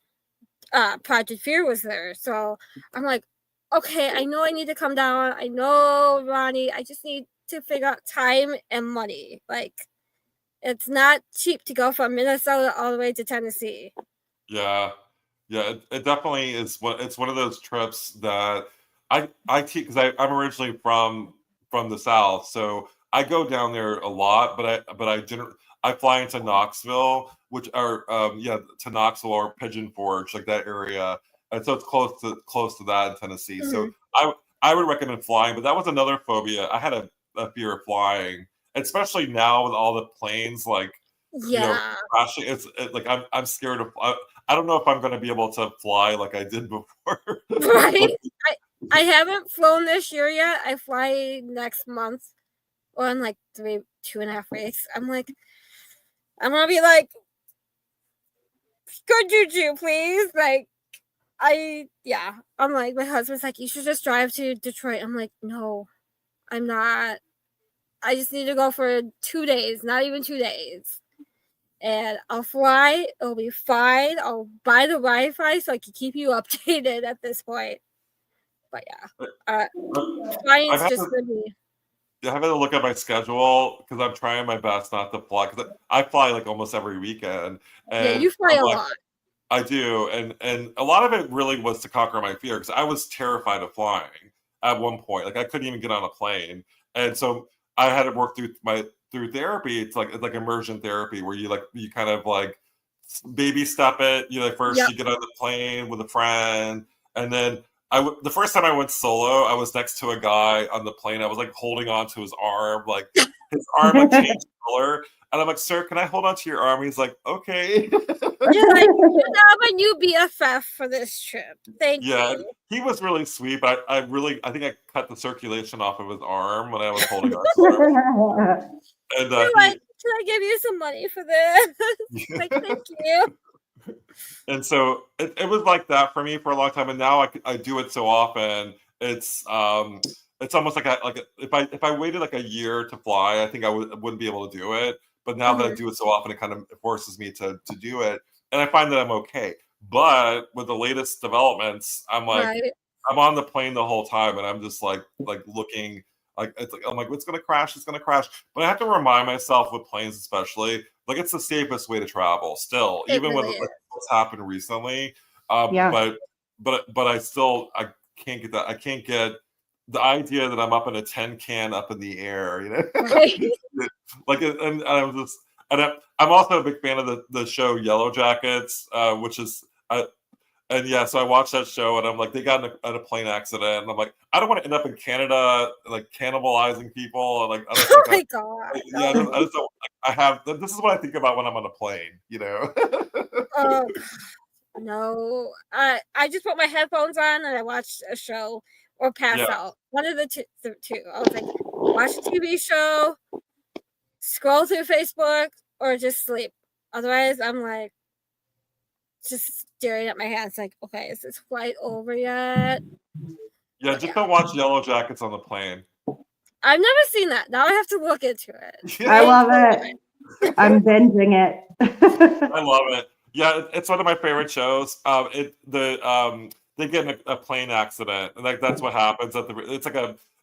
Project Fear was there. So I'm like, okay, I know I need to come down. I know, Ronnie, I just need to figure out time and money. Like, it's not cheap to go from Minnesota all the way to Tennessee. Yeah. It definitely is. It's one of those trips that I teach, because I'm originally from the South, so I go down there a lot. But I fly into Knoxville, which are to Knoxville or Pigeon Forge, like that area, and so it's close to that in Tennessee. Mm-hmm. So I would recommend flying, but that was another phobia. I had a fear of flying, especially now with all the planes crashing. It's like I'm scared of. I don't know if I'm going to be able to fly like I did before. Right. I haven't flown this year yet. I fly next month, or in like 2.5 weeks. I'm like, I'm gonna be like, good juju, please. Like, I'm like, my husband's like, you should just drive to Detroit. I'm like, no, I'm not. I just need to go for 2 days, not even 2 days. And I'll fly. It'll be fine. I'll buy the Wi-Fi so I can keep you updated at this point. But yeah, flying's just for me. I have to look at my schedule because I'm trying my best not to fly, because I fly like almost every weekend. And yeah, you fly a lot. I do, and a lot of it really was to conquer my fear, because I was terrified of flying at one point. Like I couldn't even get on a plane, and so I had to work through therapy. It's like immersion therapy, where you kind of like baby step it. First you get on the plane with a friend, and then the first time I went solo, I was next to a guy on the plane. I was like holding on to his arm, like his arm like changed color, and I'm like, "Sir, can I hold on to your arm?" He's like, "Okay." You're like, "You have a new BFF for this trip. Thank Yeah, you." he was really sweet, but I think I cut the circulation off of his arm when I was holding on to him. And You're like, "Can I give you some money for this?" Like, thank you. and so it was like that for me for a long time, and now I do it so often. It's almost like if I waited like a year to fly, I think wouldn't be able to do it. But now that I do it so often, it kind of forces me to do it, and I find that I'm okay. But with the latest developments, I'm like, Right. I'm on the plane the whole time, and I'm just like looking like I'm like, it's gonna crash, it's gonna crash. But I have to remind myself with planes, especially, like it's the safest way to travel. Still, It even with really is. what's happened recently, Yeah. but I can't get that. I can't get the idea that I'm up in a tin can up in the air. You know, Right. like and I'm just. And I'm also a big fan of the show Yellow Jackets, which is and yeah, so I watched that show, and I'm like, they got in a plane accident, and I'm like, I don't want to end up in Canada, like cannibalizing people, and like, I don't, Oh like, my God. yeah, I just don't. I have. This is what I think about when I'm on a plane, you know. Oh no. I just put my headphones on and I watched a show or pass Yeah, out. One of the two. I was like, watch a TV show, scroll through Facebook, or just sleep. Otherwise, I'm like just staring at my hands, like, okay, is this flight over yet? yeah. But Just yeah, don't watch Yellow Jackets on the plane. I've never seen that. Now I have to look into it. I Yeah, Thank love it. I'm binging it. I love it. Yeah, it's one of my favorite shows. They get in a plane accident, and like that's what happens it's like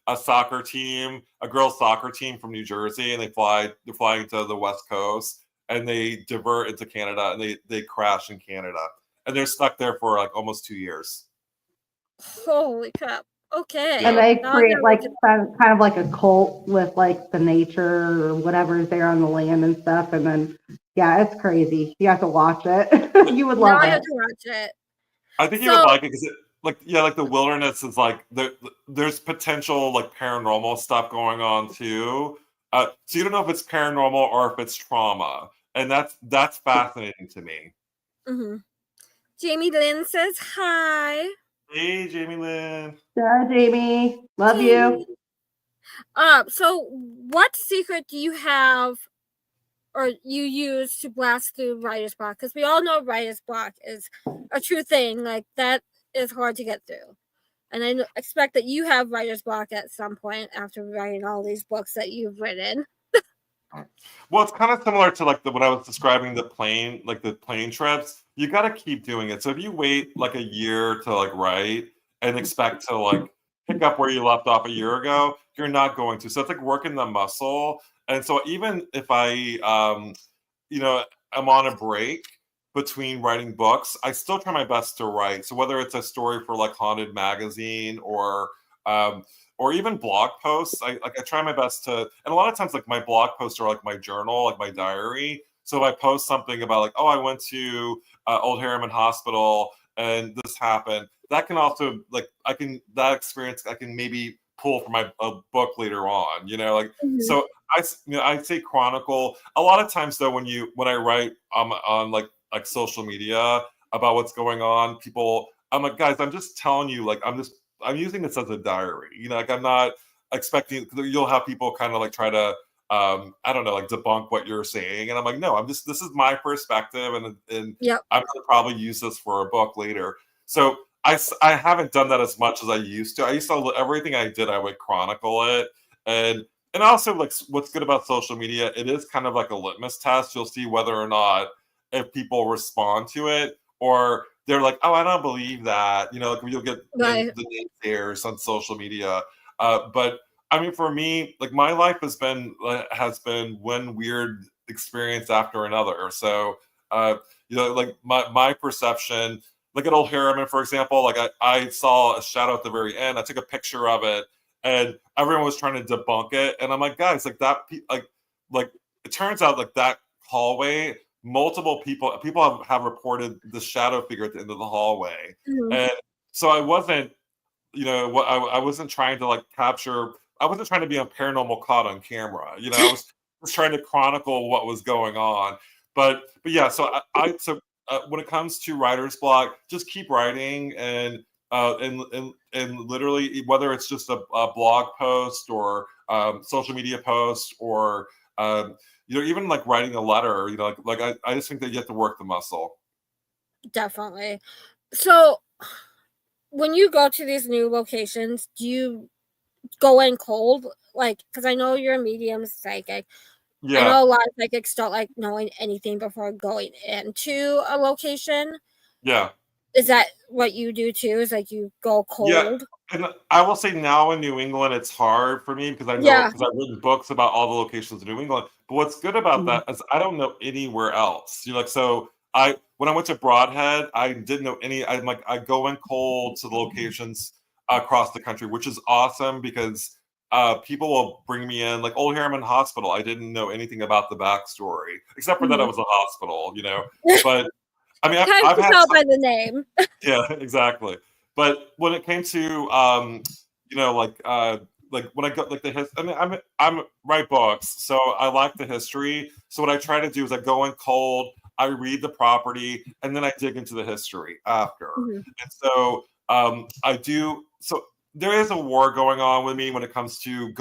a soccer team, a girls soccer team from New Jersey, and they're flying to the West Coast, and they divert into Canada, and they crash in Canada, and they're stuck there for like almost 2 years. Holy crap. Okay. And Yeah, they Now I create gotta like look at kind of like a cult with like the nature or whatever's there on the land and stuff. And then, yeah, it's crazy. You have to watch it. You would now love I have it. to watch it. I think you would So like it because like the wilderness is like there's potential like paranormal stuff going on too. So you don't know if it's paranormal or if it's trauma, and that's fascinating to me. Jamie Lynn says hi. Hey, Jamie Lynn. Yeah, Jamie. Love you. Jamie. So what secret do you have or you use to blast through writer's block? Because we all know writer's block is a true thing. Like that is hard to get through. And I expect that you have writer's block at some point after writing all these books that you've written. Well, it's kind of similar to like when I was describing the plane trips. You got to keep doing it. So if you wait like a year to like write and expect to like pick up where you left off a year ago, you're not going to. So it's like working the muscle. And so even if you know, I'm on a break between writing books, I still try my best to write. So whether it's a story for like Haunted Magazine um, or even blog posts, I try my best to. And a lot of times, like my blog posts are like my journal, like my diary. So if I post something about like, oh, I went to Old Harriman Hospital and this happened, that can also like that experience I can maybe pull from my a book later on. You know, like Mhm. so I'd say chronicle. A lot of times though, when I write on like social media about what's going on, people, I'm like, guys, I'm just telling you, like, I'm using this as a diary. You know, like I'm not expecting. You'll have people kind of like try to I don't know, like debunk what you're saying, and I'm like, no, this is my perspective, and Yep. I'm gonna probably use this for a book later. So I haven't done that as much as I used to. I used to everything I did, I would chronicle it, and also like what's good about social media, it is kind of like a litmus test. You'll see whether or not if people respond to it or they're like, oh, I don't believe that. You know, like you'll get Right. the naysayers on social media. But I mean, for me, like my life has been one weird experience after another. So you know, like my perception, like at Old Harriman, for example, like I saw a shadow at the very end. I took a picture of it, and everyone was trying to debunk it. And I'm like, guys, like that, like it turns out like that hallway, multiple people have reported the shadow figure at the end of the hallway, Mhm. and so I wasn't, you know, what I wasn't trying to like capture I wasn't trying to be a paranormal caught on camera. I was just trying to chronicle what was going on. But yeah, so when it comes to writer's block, just keep writing and literally, whether it's just a blog post or social media post or even like writing a letter, I just think that you have to work the muscle. Definitely. So when you go to these new locations, do you go in cold? Like, because I know you're a medium psychic. I Yeah. know a lot of psychics don't like knowing anything before going into a location. Yeah. Is that what you do too? Is like you go Yeah. cold? And I will say now in New England, it's hard for me because I've written books about all the locations in New England. But what's good about that is I don't know anywhere else. So when I went to Broadhead, I didn't know any. I go in cold to the locations across the country, which is awesome because people will bring me in. Like Old Harriman Hospital, I didn't know anything about the backstory except for that it was a hospital. But I mean, I've had tell by the name. Yeah, exactly. But when it came to like when I got like the history, I mean, I'm write books, so I like the history. So what I try to do is I go in cold, I read the property, and then I dig into the history after. And so I do. So there is a war going on with me when it comes to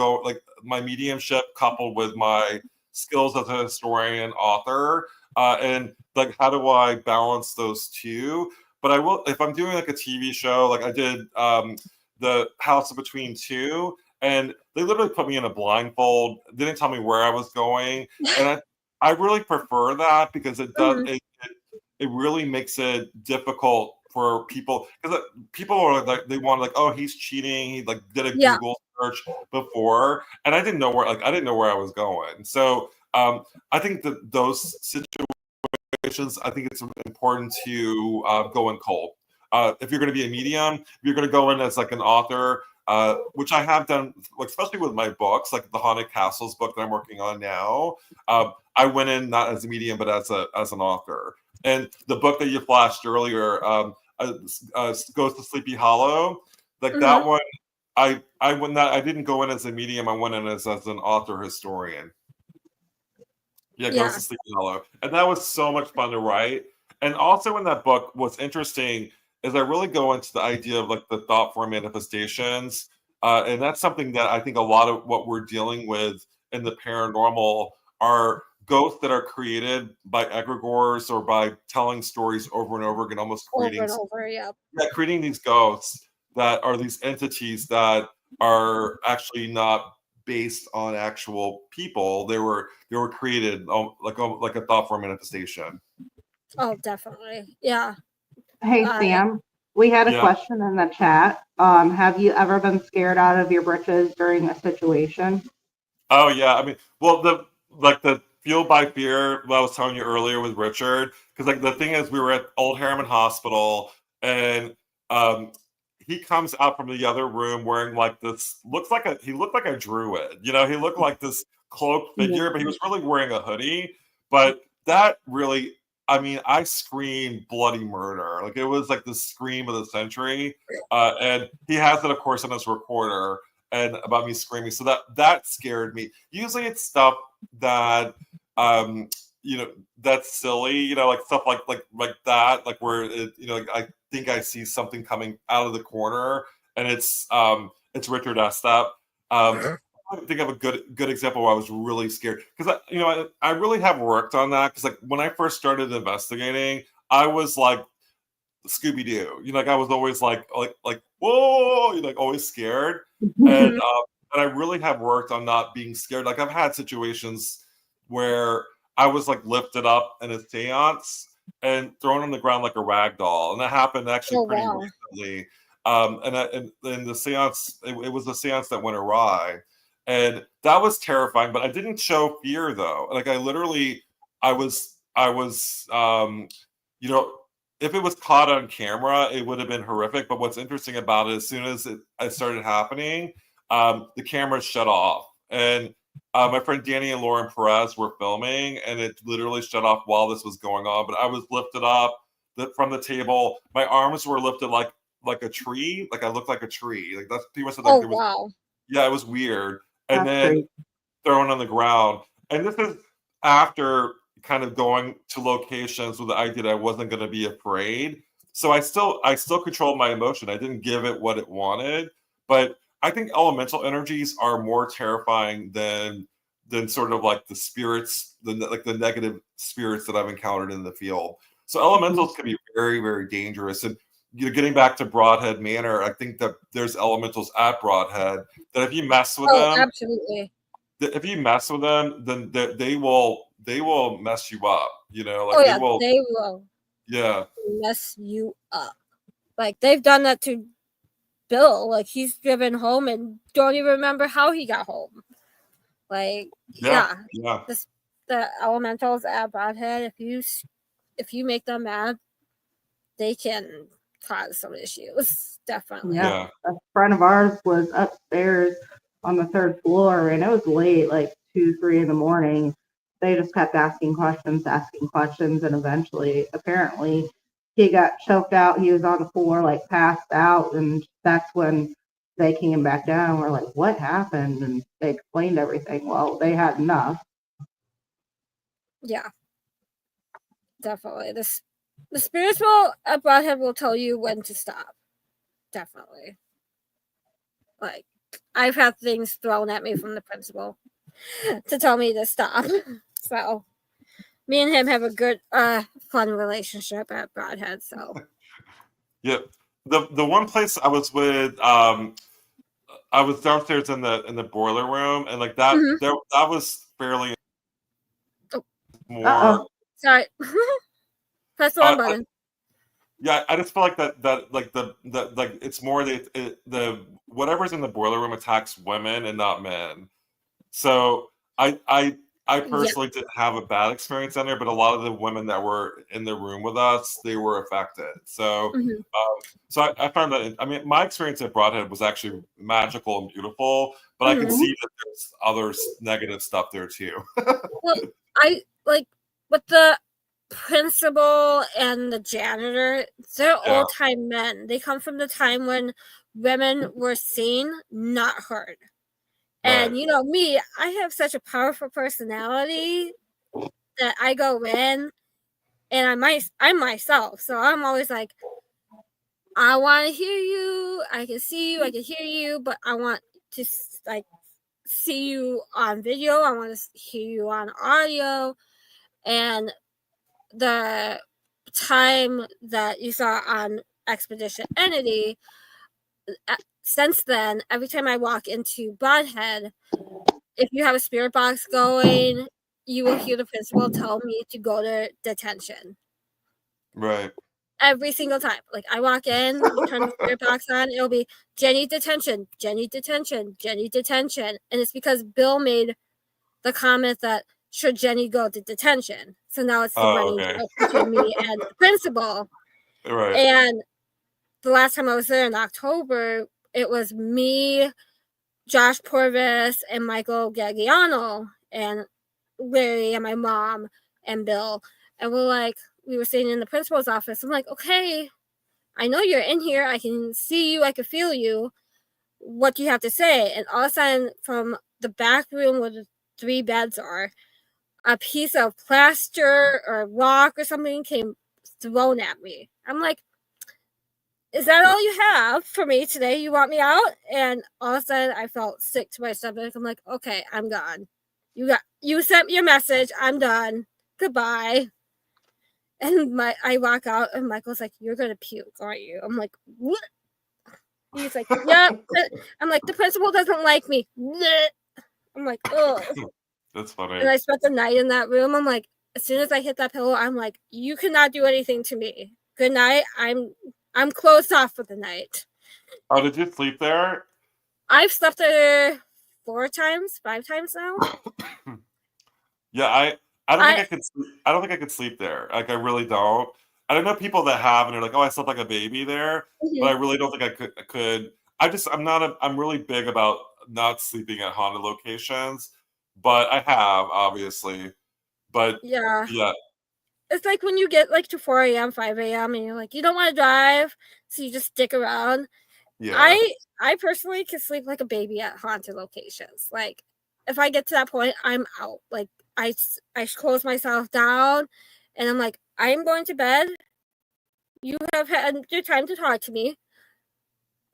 my mediumship coupled with my skills as a historian author, and like how do I balance those two? But I will, if I'm doing like a TV show, like I did the House Between Two, and they literally put me in a blindfold, didn't tell me where I was going, and I really prefer that because it does it really makes it difficult for people because people are like they want like, oh, he's cheating, he like did a Google search before, and I didn't know where I was going. So I think that those situations, I think it's important to go in cold. If you're going to be a medium, if you're going to go in as like an author, which I have done, like especially with my books, like the Haunted Castles book that I'm working on now. I went in not as a medium, but as an author. And the book that you flashed earlier, Goes to Sleepy Hollow, like that one. I didn't go in as a medium. I went in as an author historian. Yeah, Goes to Sleepy Hollow. And that was so much fun to write. And also in that book, what's interesting is I really go into the idea of like the thought form manifestations. And that's something that I think a lot of what we're dealing with in the paranormal are ghosts that are created by egregores or by telling stories over and over again, almost creating creating these ghosts that are these entities that are actually not based on actual people. They were created like a thought form manifestation. Oh, definitely. Yeah. Hey, Sam, we had a question in the chat. Have you ever been scared out of your britches during a situation? Oh yeah. I mean, well, the fueled by fear that I was telling you earlier with Richard, because like the thing is we were at Old Harriman Hospital and he comes out from the other room wearing like this he looked like a druid. He looked like this cloaked figure, but he was really wearing a hoodie. But that really, I mean, I screamed bloody murder. Like it was like the scream of the century. And he has it, of course, on his recorder and about me screaming. So that scared me. Usually it's stuff that that's silly, like stuff like that, like where like I think I see something coming out of the corner and it's Richard Estep. I think of a good example where I was really scared because I really have worked on that because like when I first started investigating, I was like Scooby-Doo. Like I was always like whoa, like always scared. And I really have worked on not being scared. Like I've had situations where I was like lifted up in a seance and thrown on the ground like a rag doll, and that happened actually pretty recently. And the seance, it was a seance that went awry, and that was terrifying. But I didn't show fear though. Like I literally, I was if it was caught on camera, it would have been horrific. But what's interesting about it, as soon as it started happening, the cameras shut off. And my friend Danny and Lauren Perez were filming, and it literally shut off while this was going on. But I was lifted up from the table. My arms were lifted like a tree. Like I looked like a tree. Like that's people said. Like, Yeah, it was weird. And That's then crazy. thrown on the ground. And this is after kind of going to locations with the idea that I wasn't going to be afraid. So I still controlled my emotion. I didn't give it what it wanted. But I think elemental energies are more terrifying than sort of like the spirits, like the negative spirits that I've encountered in the field. So elementals can be very, very dangerous. And getting back to Broadhead Manor, I think that there's elementals at Broadhead that if you mess with Oh, them, absolutely. then they will mess you up. Like Oh they yeah, will. they will Yeah, mess you up. Like they've done that to Bill. Like he's driven home and don't even remember how he got home. Like yeah, yeah, yeah, the elementals at Broadhead. If you make them mad, they can cause some issues. Definitely. Yeah, yeah. a friend of ours was upstairs on the third floor, and it was late, like 2, 3 in the morning. They just kept asking questions, and eventually, apparently, he got choked out. He was on the floor, like passed out, and that's when they came back down. We're like, "What happened?" And they explained everything. Well, they had enough. Yeah, definitely. The spiritual at Broadhead will tell you when to stop. Definitely. Like I've had things thrown at me from the principal to tell me to stop. So me and him have a good fun relationship at Broadhead. So Yep. The one place I was with, I was downstairs in the boiler room, and like that Mhm. there that was fairly Oh, Uh-oh. more. sorry. Press the wrong I, button. Yeah, I just feel like that like the like it's more the whatever's in the boiler room attacks women and not men. So I Yeah. personally didn't have a bad experience in there, but a lot of the women that were in the room with us, they were affected. So Mhm. I found that I mean my experience at Broadhead was actually magical and beautiful, but I can Mhm. see that there's other negative stuff there too. Well, I like with the principal and the janitor, they're Yeah, old time men. They come from the time when women were seen, not heard. right. And you know me, I have such a powerful personality that I go in and I'm myself. So I'm always like, I want to hear you. I can see you. I can hear you, but I want to like see you on video. I want to hear you on audio. And the time that you saw on Expedition Entity, since then, every time I walk into Broadhead, if you have a spirit box going, you will hear the principal tell me to go to detention. Right. Every single time. Like I walk in, turn the spirit box on, it'll be Jenny detention, Jenny detention, Jenny detention. And it's because Bill made the comment that should Jenny go to detention. So now it's the Oh, running okay. joke between me and the principal. Right. And the last time I was there in October, it was me, Josh Porvis, and Michael Gagliano, and Larry, and my mom, and Bill. And we were sitting in the principal's office. I'm like, okay, I know you're in here. I can see you. I can feel you. What do you have to say? And all of a sudden, from the back room where the 3 beds are, a piece of plaster or rock or something came thrown at me. I'm like, is that all you have for me today? You want me out? And all of a sudden I felt sick to my stomach. I'm like, okay, I'm gone. You sent me a message. I'm done. Goodbye. And I walk out and Michael's like, you're gonna puke, aren't you? I'm like, what? He's like, yep. I'm like, the principal doesn't like me. I'm like, oh. That's funny. And I spent the night in that room. I'm like, as soon as I hit that pillow, I'm like, you cannot do anything to me. Good night. I'm closed off for the night. Oh, did you sleep there? I've slept there 4 times, 5 times now. Yeah, I don't think I I could I don't think I could sleep there. Like I really don't. I don't know people that have and they're like, "Oh, I slept like a baby there," but I Mhm. really don't think I could. I'm really big about not sleeping at haunted locations, but I have obviously. But Yeah. yeah, It's like when you get like to 4 a.m., 5 a.m., and you're like, you don't want to drive, so you just stick around. Yeah. I personally can sleep like a baby at haunted locations. Like, if I get to that point, I'm out. Like, I close myself down, and I'm like, I'm going to bed. You have had your time to talk to me.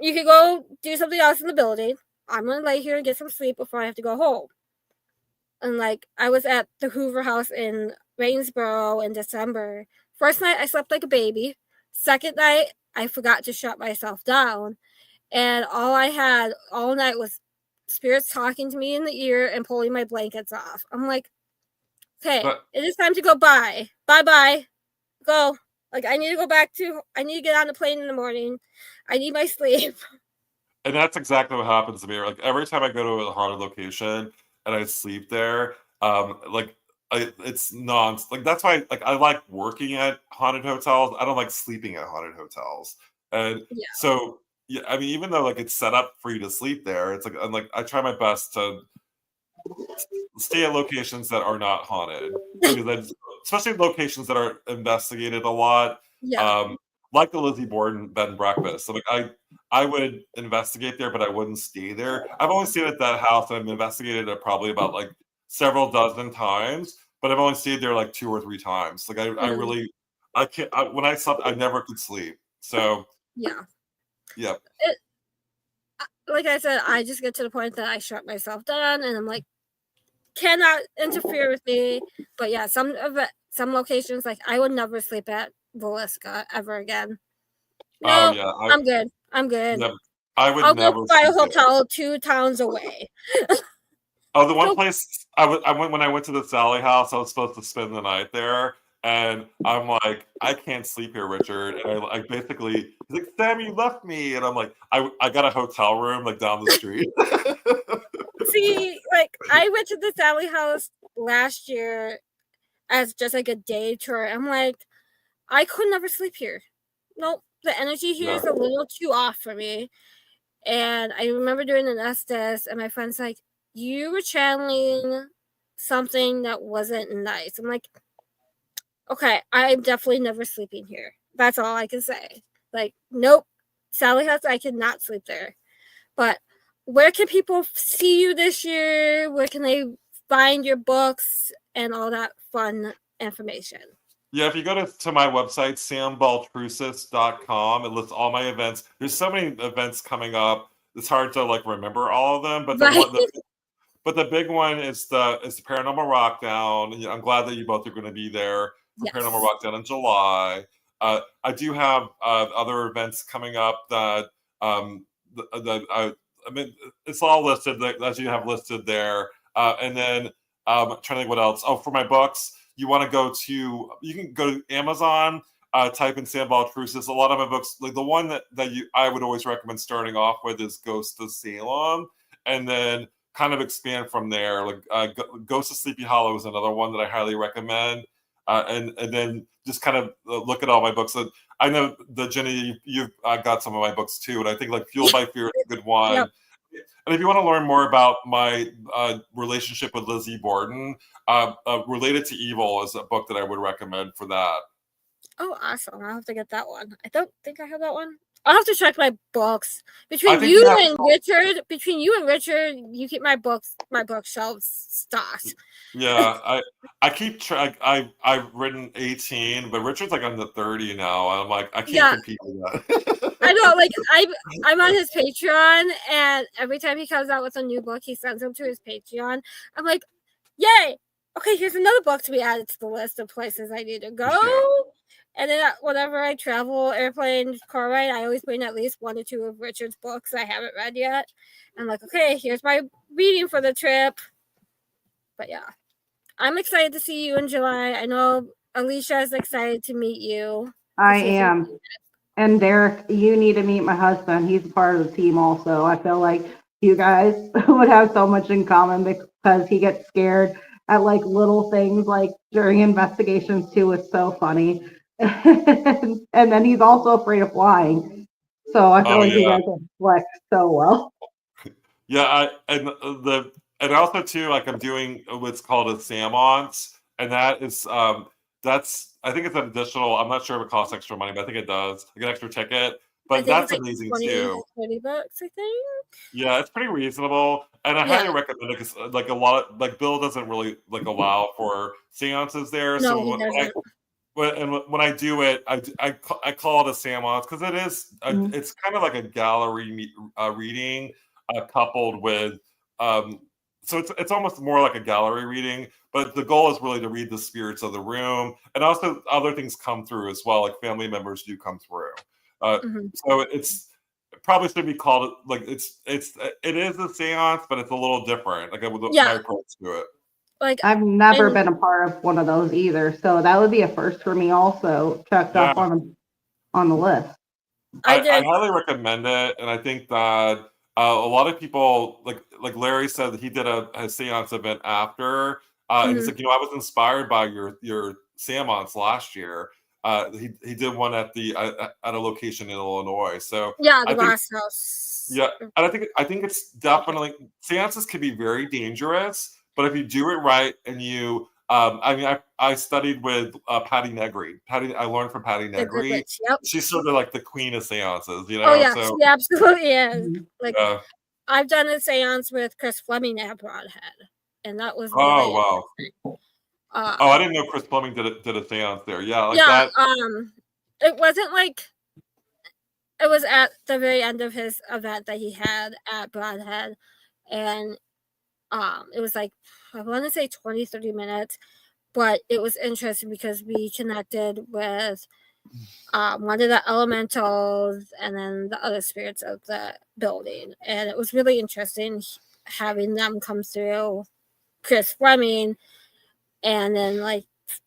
You can go do something else in the building. I'm gonna lay here and get some sleep before I have to go home. And like, I was at the Hoover House in Waynesboro in December. First night, I slept like a baby. Second night, I forgot to shut myself down. And all I had all night was spirits talking to me in the ear and pulling my blankets off. I'm like, okay, But it is time to go. Bye. Bye bye. Go. Like, I need to get on the plane in the morning. I need my sleep. and that's exactly what happens to me. Like every time I go to a haunted location and I sleep there, like it's non like that's why like I like working at haunted hotels. I don't like sleeping at haunted hotels. And Yeah. so yeah, I mean, even though like it's set up for you to sleep there, it's like I'm like I try my best to stay at locations that are not haunted. I mean, especially locations that are investigated a lot. Yeah. Um, like the Lizzie Borden bed and breakfast. So like I would investigate there, but I wouldn't stay there. I've only stayed at that house and I've investigated it probably about like several dozen times, but I've only stayed there like 2 or 3 times. Like I Mhm. really I can't when I slept I never could sleep. So Yeah. yeah. It, like I said, I just get to the point that I shut myself down and I'm like, cannot interfere with me. But yeah, some locations, like, I would never sleep at Velisca ever again. Oh No, yeah. I'm good. I'm good. Yeah, I would I'll go never find a sleep there. hotel 2 towns away. Oh, the one So place I went when I went to the Sally house, I was supposed to spend the night there, and I'm like, I can't sleep here, Richard. And I basically, he's like, Sam, you left me, and I'm like, I got a hotel room like down the street. see, like, I went to the Sally house last year as just like a day tour. I'm like, I could never sleep here. Nope, the energy here Yeah, is a little too off for me. And I remember doing an Estes, and my friend's like, you were channeling something that wasn't nice. I'm like, okay, I'm definitely never sleeping here. That's all I can say. Like, nope, Sally House, I cannot sleep there. But where can people see you this year? Where can they find your books and all that fun information? yeah. If you go to my website, sambaltrusis.com, it lists all my events. There's so many events coming up. It's hard to like remember all of them, but Right? but the big one is the Paranormal Rockdown. I'm glad that you both are going to be there for Paranormal Yes. Rockdown in July. I do have other events coming up that I mean it's all listed as you have listed there. And then I'm trying to think what else. Oh, for my books, you can go to Amazon. Type in Sam Baltrusis. A lot of my books, like the one that I would always recommend starting off with is Ghost of Salem, and then kind of expand from there. Like Ghost of Sleepy Hollow is another one that I highly recommend, and then just kind of look at all my books. And I know the Jenny, you've got some of my books too, and I think like Fueled by Fear is a good one. Yep. And if you want to learn more about my relationship with Lizzie Borden, Related to Evil is a book that I would recommend for that. Oh, awesome. I'll have to get that one. I don't think I have that one. I'll have to check my books. I think you have. Between you and Richard, you keep my bookshelves stocked. Yeah, I keep track. I've written 18, but Richard's like on the 30 now. I'm like I can't Yeah, compete with that. I know. Like, I'm on his Patreon, and every time he comes out with a new book, he sends them to his Patreon. I'm like, yay! Okay, here's another book to be added to the list of places I need to go. Yeah. And then whenever I travel, airplane, car ride, I always bring at least 1 or 2 of Richard's books I haven't read yet. I'm like, okay, here's my reading for the trip. But yeah, I'm excited to see you in July. I know Alisha is excited to meet you. I am. And Derek, you need to meet my husband. He's part of the team also. I feel like you guys would have so much in common because he gets scared at like little things like during investigations too. It's so funny. And then he's also afraid of flying. So I feel Oh like you yeah. guys will flex so well. Yeah, and also too, like I'm doing what's called a Samont, and that is that's I think it's an additional. I'm not sure if it costs extra money, but I think it does. Like an extra ticket. but think that's it's like amazing 20 too. to $30, I think. Yeah, it's pretty reasonable, and I Yeah. highly recommend it because like a lot of like Bill doesn't really like allow for seances there. No, So he doesn't. when I do it, I call it a seance because Mhm. it's kind of like a gallery reading coupled with so it's almost more like a gallery reading, but the goal is really to read the spirits of the room, and also other things come through as well, like family members do come through. So it probably should be called like it is a seance, but it's a little different, like with my approach to it. Like I've never been a part of one of those either, so that would be a first for me. Also checked Yeah. off on the list. I highly recommend it, and I think that a lot of people like Larry said that he did a seance event after, and he's like, I was inspired by your seance last year. He did one at a location in Illinois. So the I think glass house. yeah, and I think it's definitely seances can be very dangerous, but if you do it right and you I mean, I studied with Patty Negri. I learned from Patty The Good Negri. Witch. Yep. She's sort of like the queen of seances, you Oh know. yeah, So she absolutely is. Like yeah. I've done a seance with Chris Fleming at Broadhead, and that was Oh very wow. interesting. Oh, I didn't know Chris Fleming did a seance there. Yeah, like Yeah, that. it wasn't like it was at the very end of his event that he had at Broadhead, and it was like I want to say 20, 30 minutes, but it was interesting because we connected with one of the elementals and then the other spirits of the building, and it was really interesting having them come through. Chris Fleming, and then like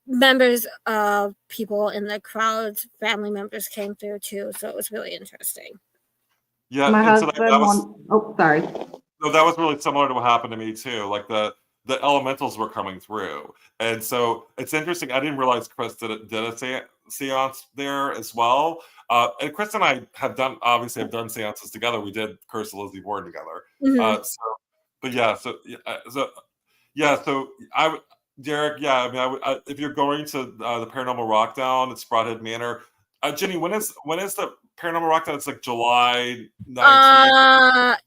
members of people in the crowds, family members came through too, so it was really interesting. Yeah, My and so husband that was sorry. no, that was really similar to what happened to me too. Like the elementals were coming through, and so it's interesting. I didn't realize Chris did a seance there as well. And Chris and I have done seances together. We did Curse of Lizzie Borden together. So, but yeah, so Derek, yeah, I mean, if you're going to the Paranormal Rockdown, it's Broadhead Manor. Jenny, when is the Paranormal Rockdown? It's like July 19th.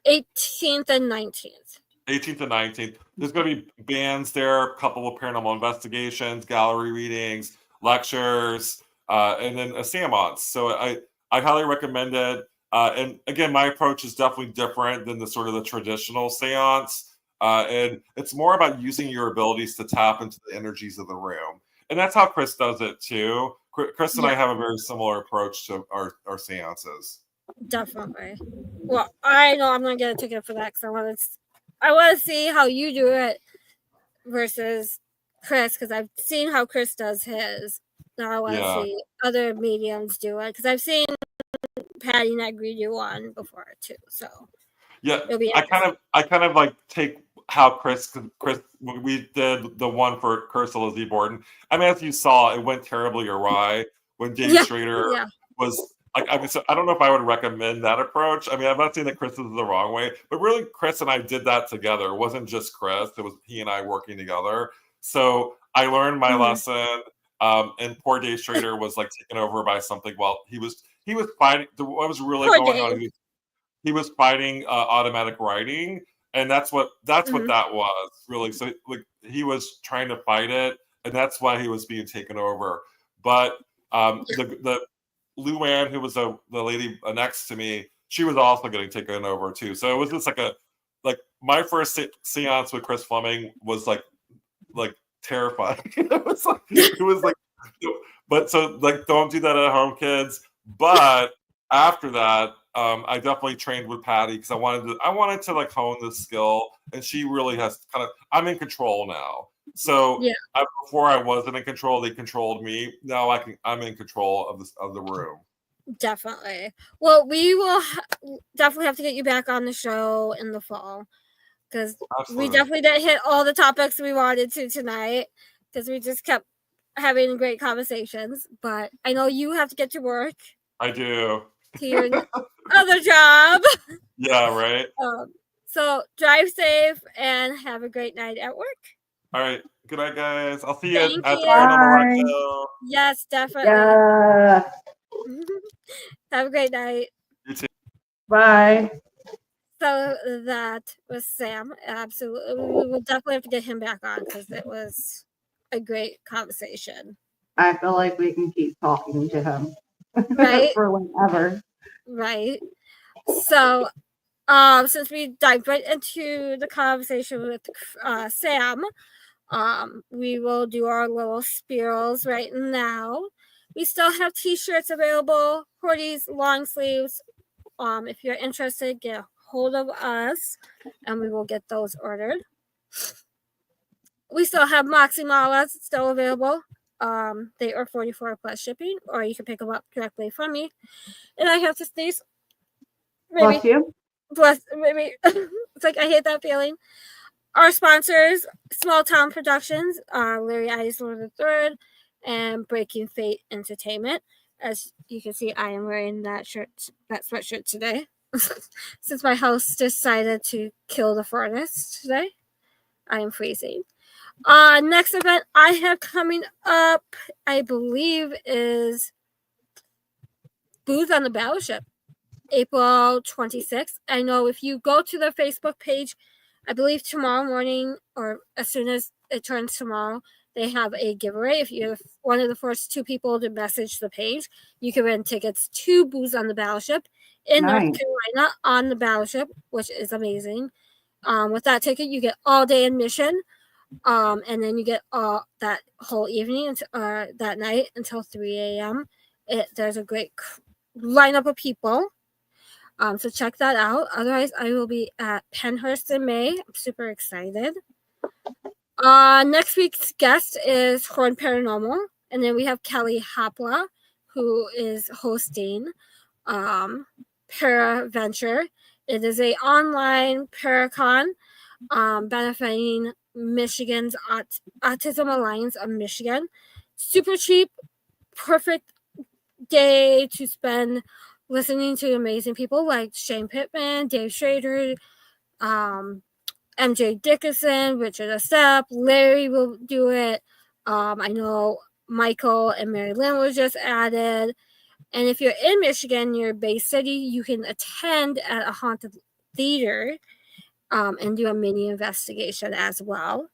18th and 19th. 18th and 19th. There's going to be bands there, a couple of paranormal investigations, gallery readings, lectures, and then a seance. So I highly recommend it. And again, my approach is definitely different than the sort of the traditional seance. And it's more about using your abilities to tap into the energies of the room. And that's how Chris does it too. Chris and I have a very similar approach to our seances. Definitely. Well, I know I'm gonna get a ticket for that because I want to see how you do it versus Chris, because I've seen how Chris does his. Now I want to see other mediums do it because I've seen Patty Negri do one before too. So yeah, I kind of like take how Chris we did the one for Curse of Lizzie Borden. I mean, as you saw, it went terribly awry when Dave Schrader was like. I mean, so I don't know if I would recommend that approach. I mean, I'm not saying that Chris is the wrong way, but really, Chris and I did that together. It wasn't just Chris; it was he and I working together. So I learned my lesson. And poor Dave Schrader was like taken over by something. Well, he was fighting. What was really going on? He was fighting automatic writing, and that's what that was really. So like he was trying to fight it, and that's why he was being taken over. But the Luann, who was the lady next to me, she was also getting taken over too. So it was just like my first seance with Chris Fleming was like terrifying. It was like, but so like don't do that at home, kids. But after that, I definitely trained with Patty because I wanted to like hone this skill, and she really has I'm in control now. So before I wasn't in control, they controlled me. Now I'm in control of the room. Definitely. Well, we will definitely have to get you back on the show in the fall because we definitely didn't hit all the topics we wanted to tonight because we just kept having great conversations. But I know you have to get to work. I do. To your other job. Yeah, right. So drive safe and have a great night at work. All right. Good night, guys. I'll see you at the Paranormal Rockdown. Yes, definitely. Yeah. Have a great night. You too. Bye. So that was Sam. Absolutely. We will definitely have to get him back on because it was a great conversation. I feel like we can keep talking to him Right? for whenever. Right. So, since we dived right into the conversation with Sam, we will do our little spirals right now. We still have t-shirts available, hoodies, long sleeves. If you're interested, get a hold of us and we will get those ordered. We still have Moxie Malas still available. They are $44 plus shipping, or you can pick them up directly from me. And I have to sneeze. Bless you. Maybe. It's like I hate that feeling. Our sponsors, Small Town Productions, Larry Eisler III, and Breaking Fate Entertainment. As you can see, I am wearing that sweatshirt today. Since my house decided to kill the furnace today, I am freezing. Next event I have coming up, I believe, is Booth on the Battleship, April 26th. I know if you go to the Facebook page, I believe tomorrow morning or as soon as it turns tomorrow, they have a giveaway. If you're one of the first 2 people to message the page, you can win tickets to Booze on the Battleship in North Carolina on the Battleship, which is amazing. With that ticket, you get all day admission, and then you get all that whole evening, that night until 3 a.m. There's a great lineup of people. So check that out. Otherwise, I will be at Pennhurst in May. I'm super excited. Next week's guest is Horn Paranormal. And then we have Kelly Hopla, who is hosting Paraventure. It is an online Paracon benefiting Michigan's Autism Alliance of Michigan. Super cheap, perfect day to spend listening to amazing people like Shane Pittman, Dave Schrader, MJ Dickinson, Richard Estep, Larry will do it. I know Michael and Mary Lynn was just added. And if you're in Michigan, near Bay City, you can attend at a haunted theater and do a mini investigation as well.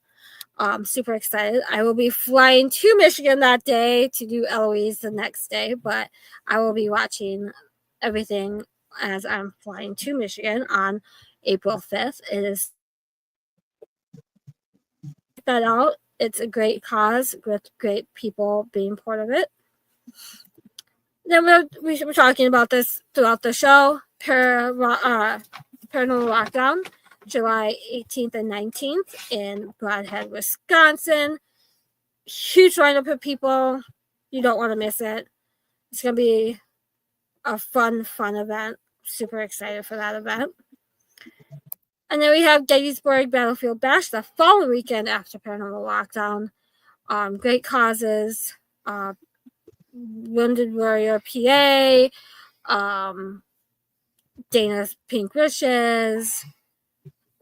Super excited. I will be flying to Michigan that day to do Eloise the next day, but I will be watching everything as I'm flying to Michigan on April 5th. It is that out. It's a great cause with great people being part of it. Then we were talking about this throughout the show. Paranormal Lockdown, July 18th and 19th in Broadhead, Wisconsin. Huge lineup of people. You don't want to miss it. It's going to be a fun event. Super excited for that event. And then we have Gettysburg Battlefield Bash the following weekend after Paranormal Lockdown. Great causes. Wounded Warrior PA. Dana's Pink Wishes.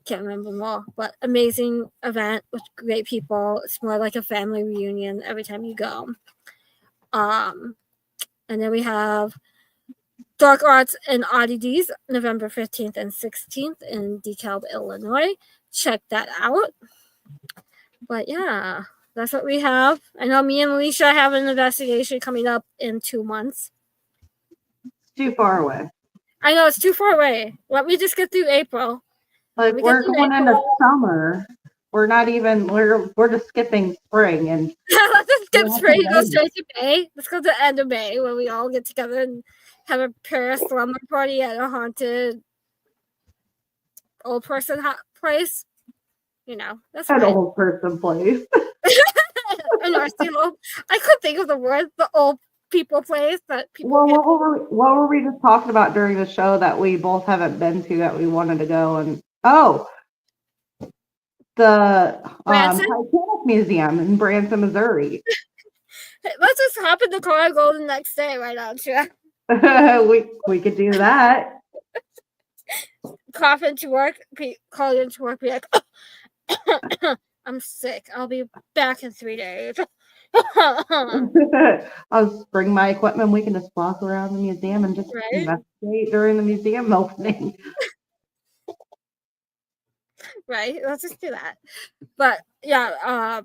Can't remember them all, but amazing event with great people. It's more like a family reunion every time you go. And then we have Dark Arts and Oddities, November 15th and 16th in DeKalb, Illinois. Check that out. But yeah, that's what we have. I know me and Alisha have an investigation coming up in 2 months. Too far away. I know it's too far away. Let me just get through April. Like we're going into summer. We're not even. We're just skipping spring and. Let's just skip spring. Go straight to May. Let's go to the end of May when we all get together and have a Paris slumber party at a haunted old person place. You know, that's an fine. Old person place. I couldn't think of the word. The old people place that people. Well, what were we just talking about during the show that we both haven't been to that we wanted to go and the Titanic Museum in Branson, Missouri. Let's just hop in the car and go the next day right on track. we could do that. Cough into work, call into work, be like, I'm sick. I'll be back in 3 days. I'll bring my equipment. We can just walk around the museum and just Right? investigate during the museum opening. Right? Let's just do that. But yeah,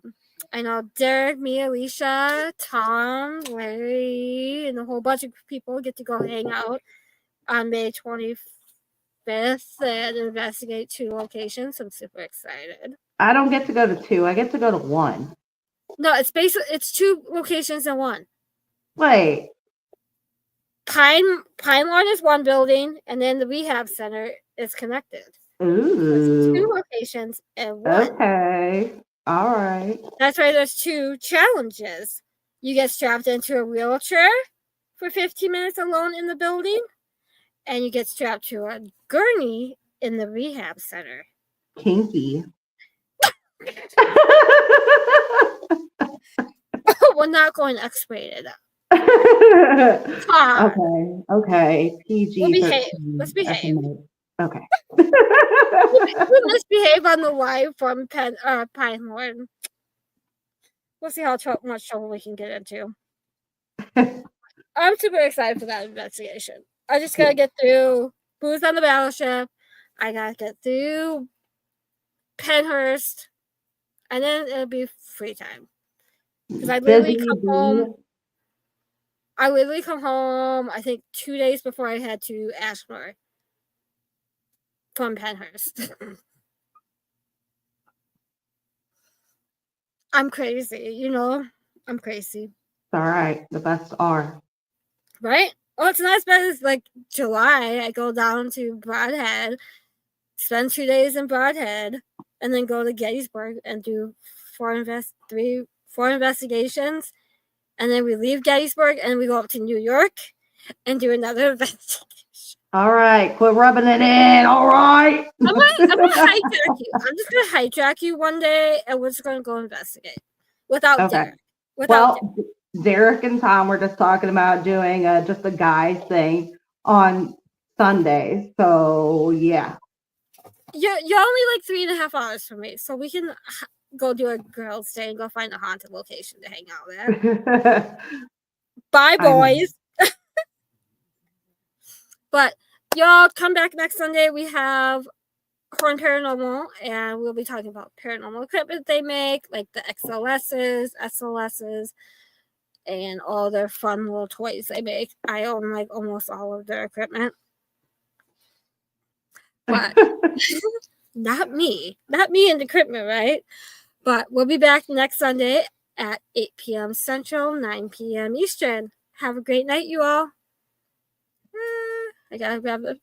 I know Derek, me, Alicia, Tom, Larry, and a whole bunch of people get to go hang out on May 25th and investigate 2 locations. I'm super excited. I don't get to go to 2. I get to go to 1. No, it's basically it's 2 locations in one. Wait. Pine Lawn is one building, and then the rehab center is connected. Ooh. 2 locations in one. Okay. All right. That's why there's 2 challenges. You get strapped into a wheelchair for 15 minutes alone in the building, and you get strapped to a gurney in the rehab center. Kinky. We're not going X-rated. Okay. PG. We'll behave. Let's behave. Okay. We'll misbehave on the live from Pinehorn. We'll see how much trouble we can get into. I'm super excited for that investigation. I just gotta get through Booze on the Battleship. I gotta get through Penhurst, and then it'll be free time. Because I literally come home. I think 2 days before I head to Ashmore from Penhurst. I'm crazy, you know. I'm crazy. It's all right. The best are. Right? Oh, it's not as bad as like July. I go down to Broadhead, spend 2 days in Broadhead, and then go to Gettysburg and do 4 investigations. And then we leave Gettysburg and we go up to New York and do another investigation. All right, quit rubbing it in. All right. I'm gonna hijack you. I'm just gonna hijack you one day, and we're just gonna go investigate without Derek. Derek and Tom were just talking about doing just a guys thing on Sundays. So yeah. You're only like 3.5 hours from me, so we can go do a girls' day and go find a haunted location to hang out there. Bye, boys. But y'all come back next Sunday. We have Horn Paranormal, and we'll be talking about paranormal equipment they make, like the XLSs, SLSs, and all their fun little toys they make. I own like almost all of their equipment. But not me in the equipment, right? But we'll be back next Sunday at 8 p.m. Central, 9 p.m. Eastern. Have a great night, you all. I gotta grab the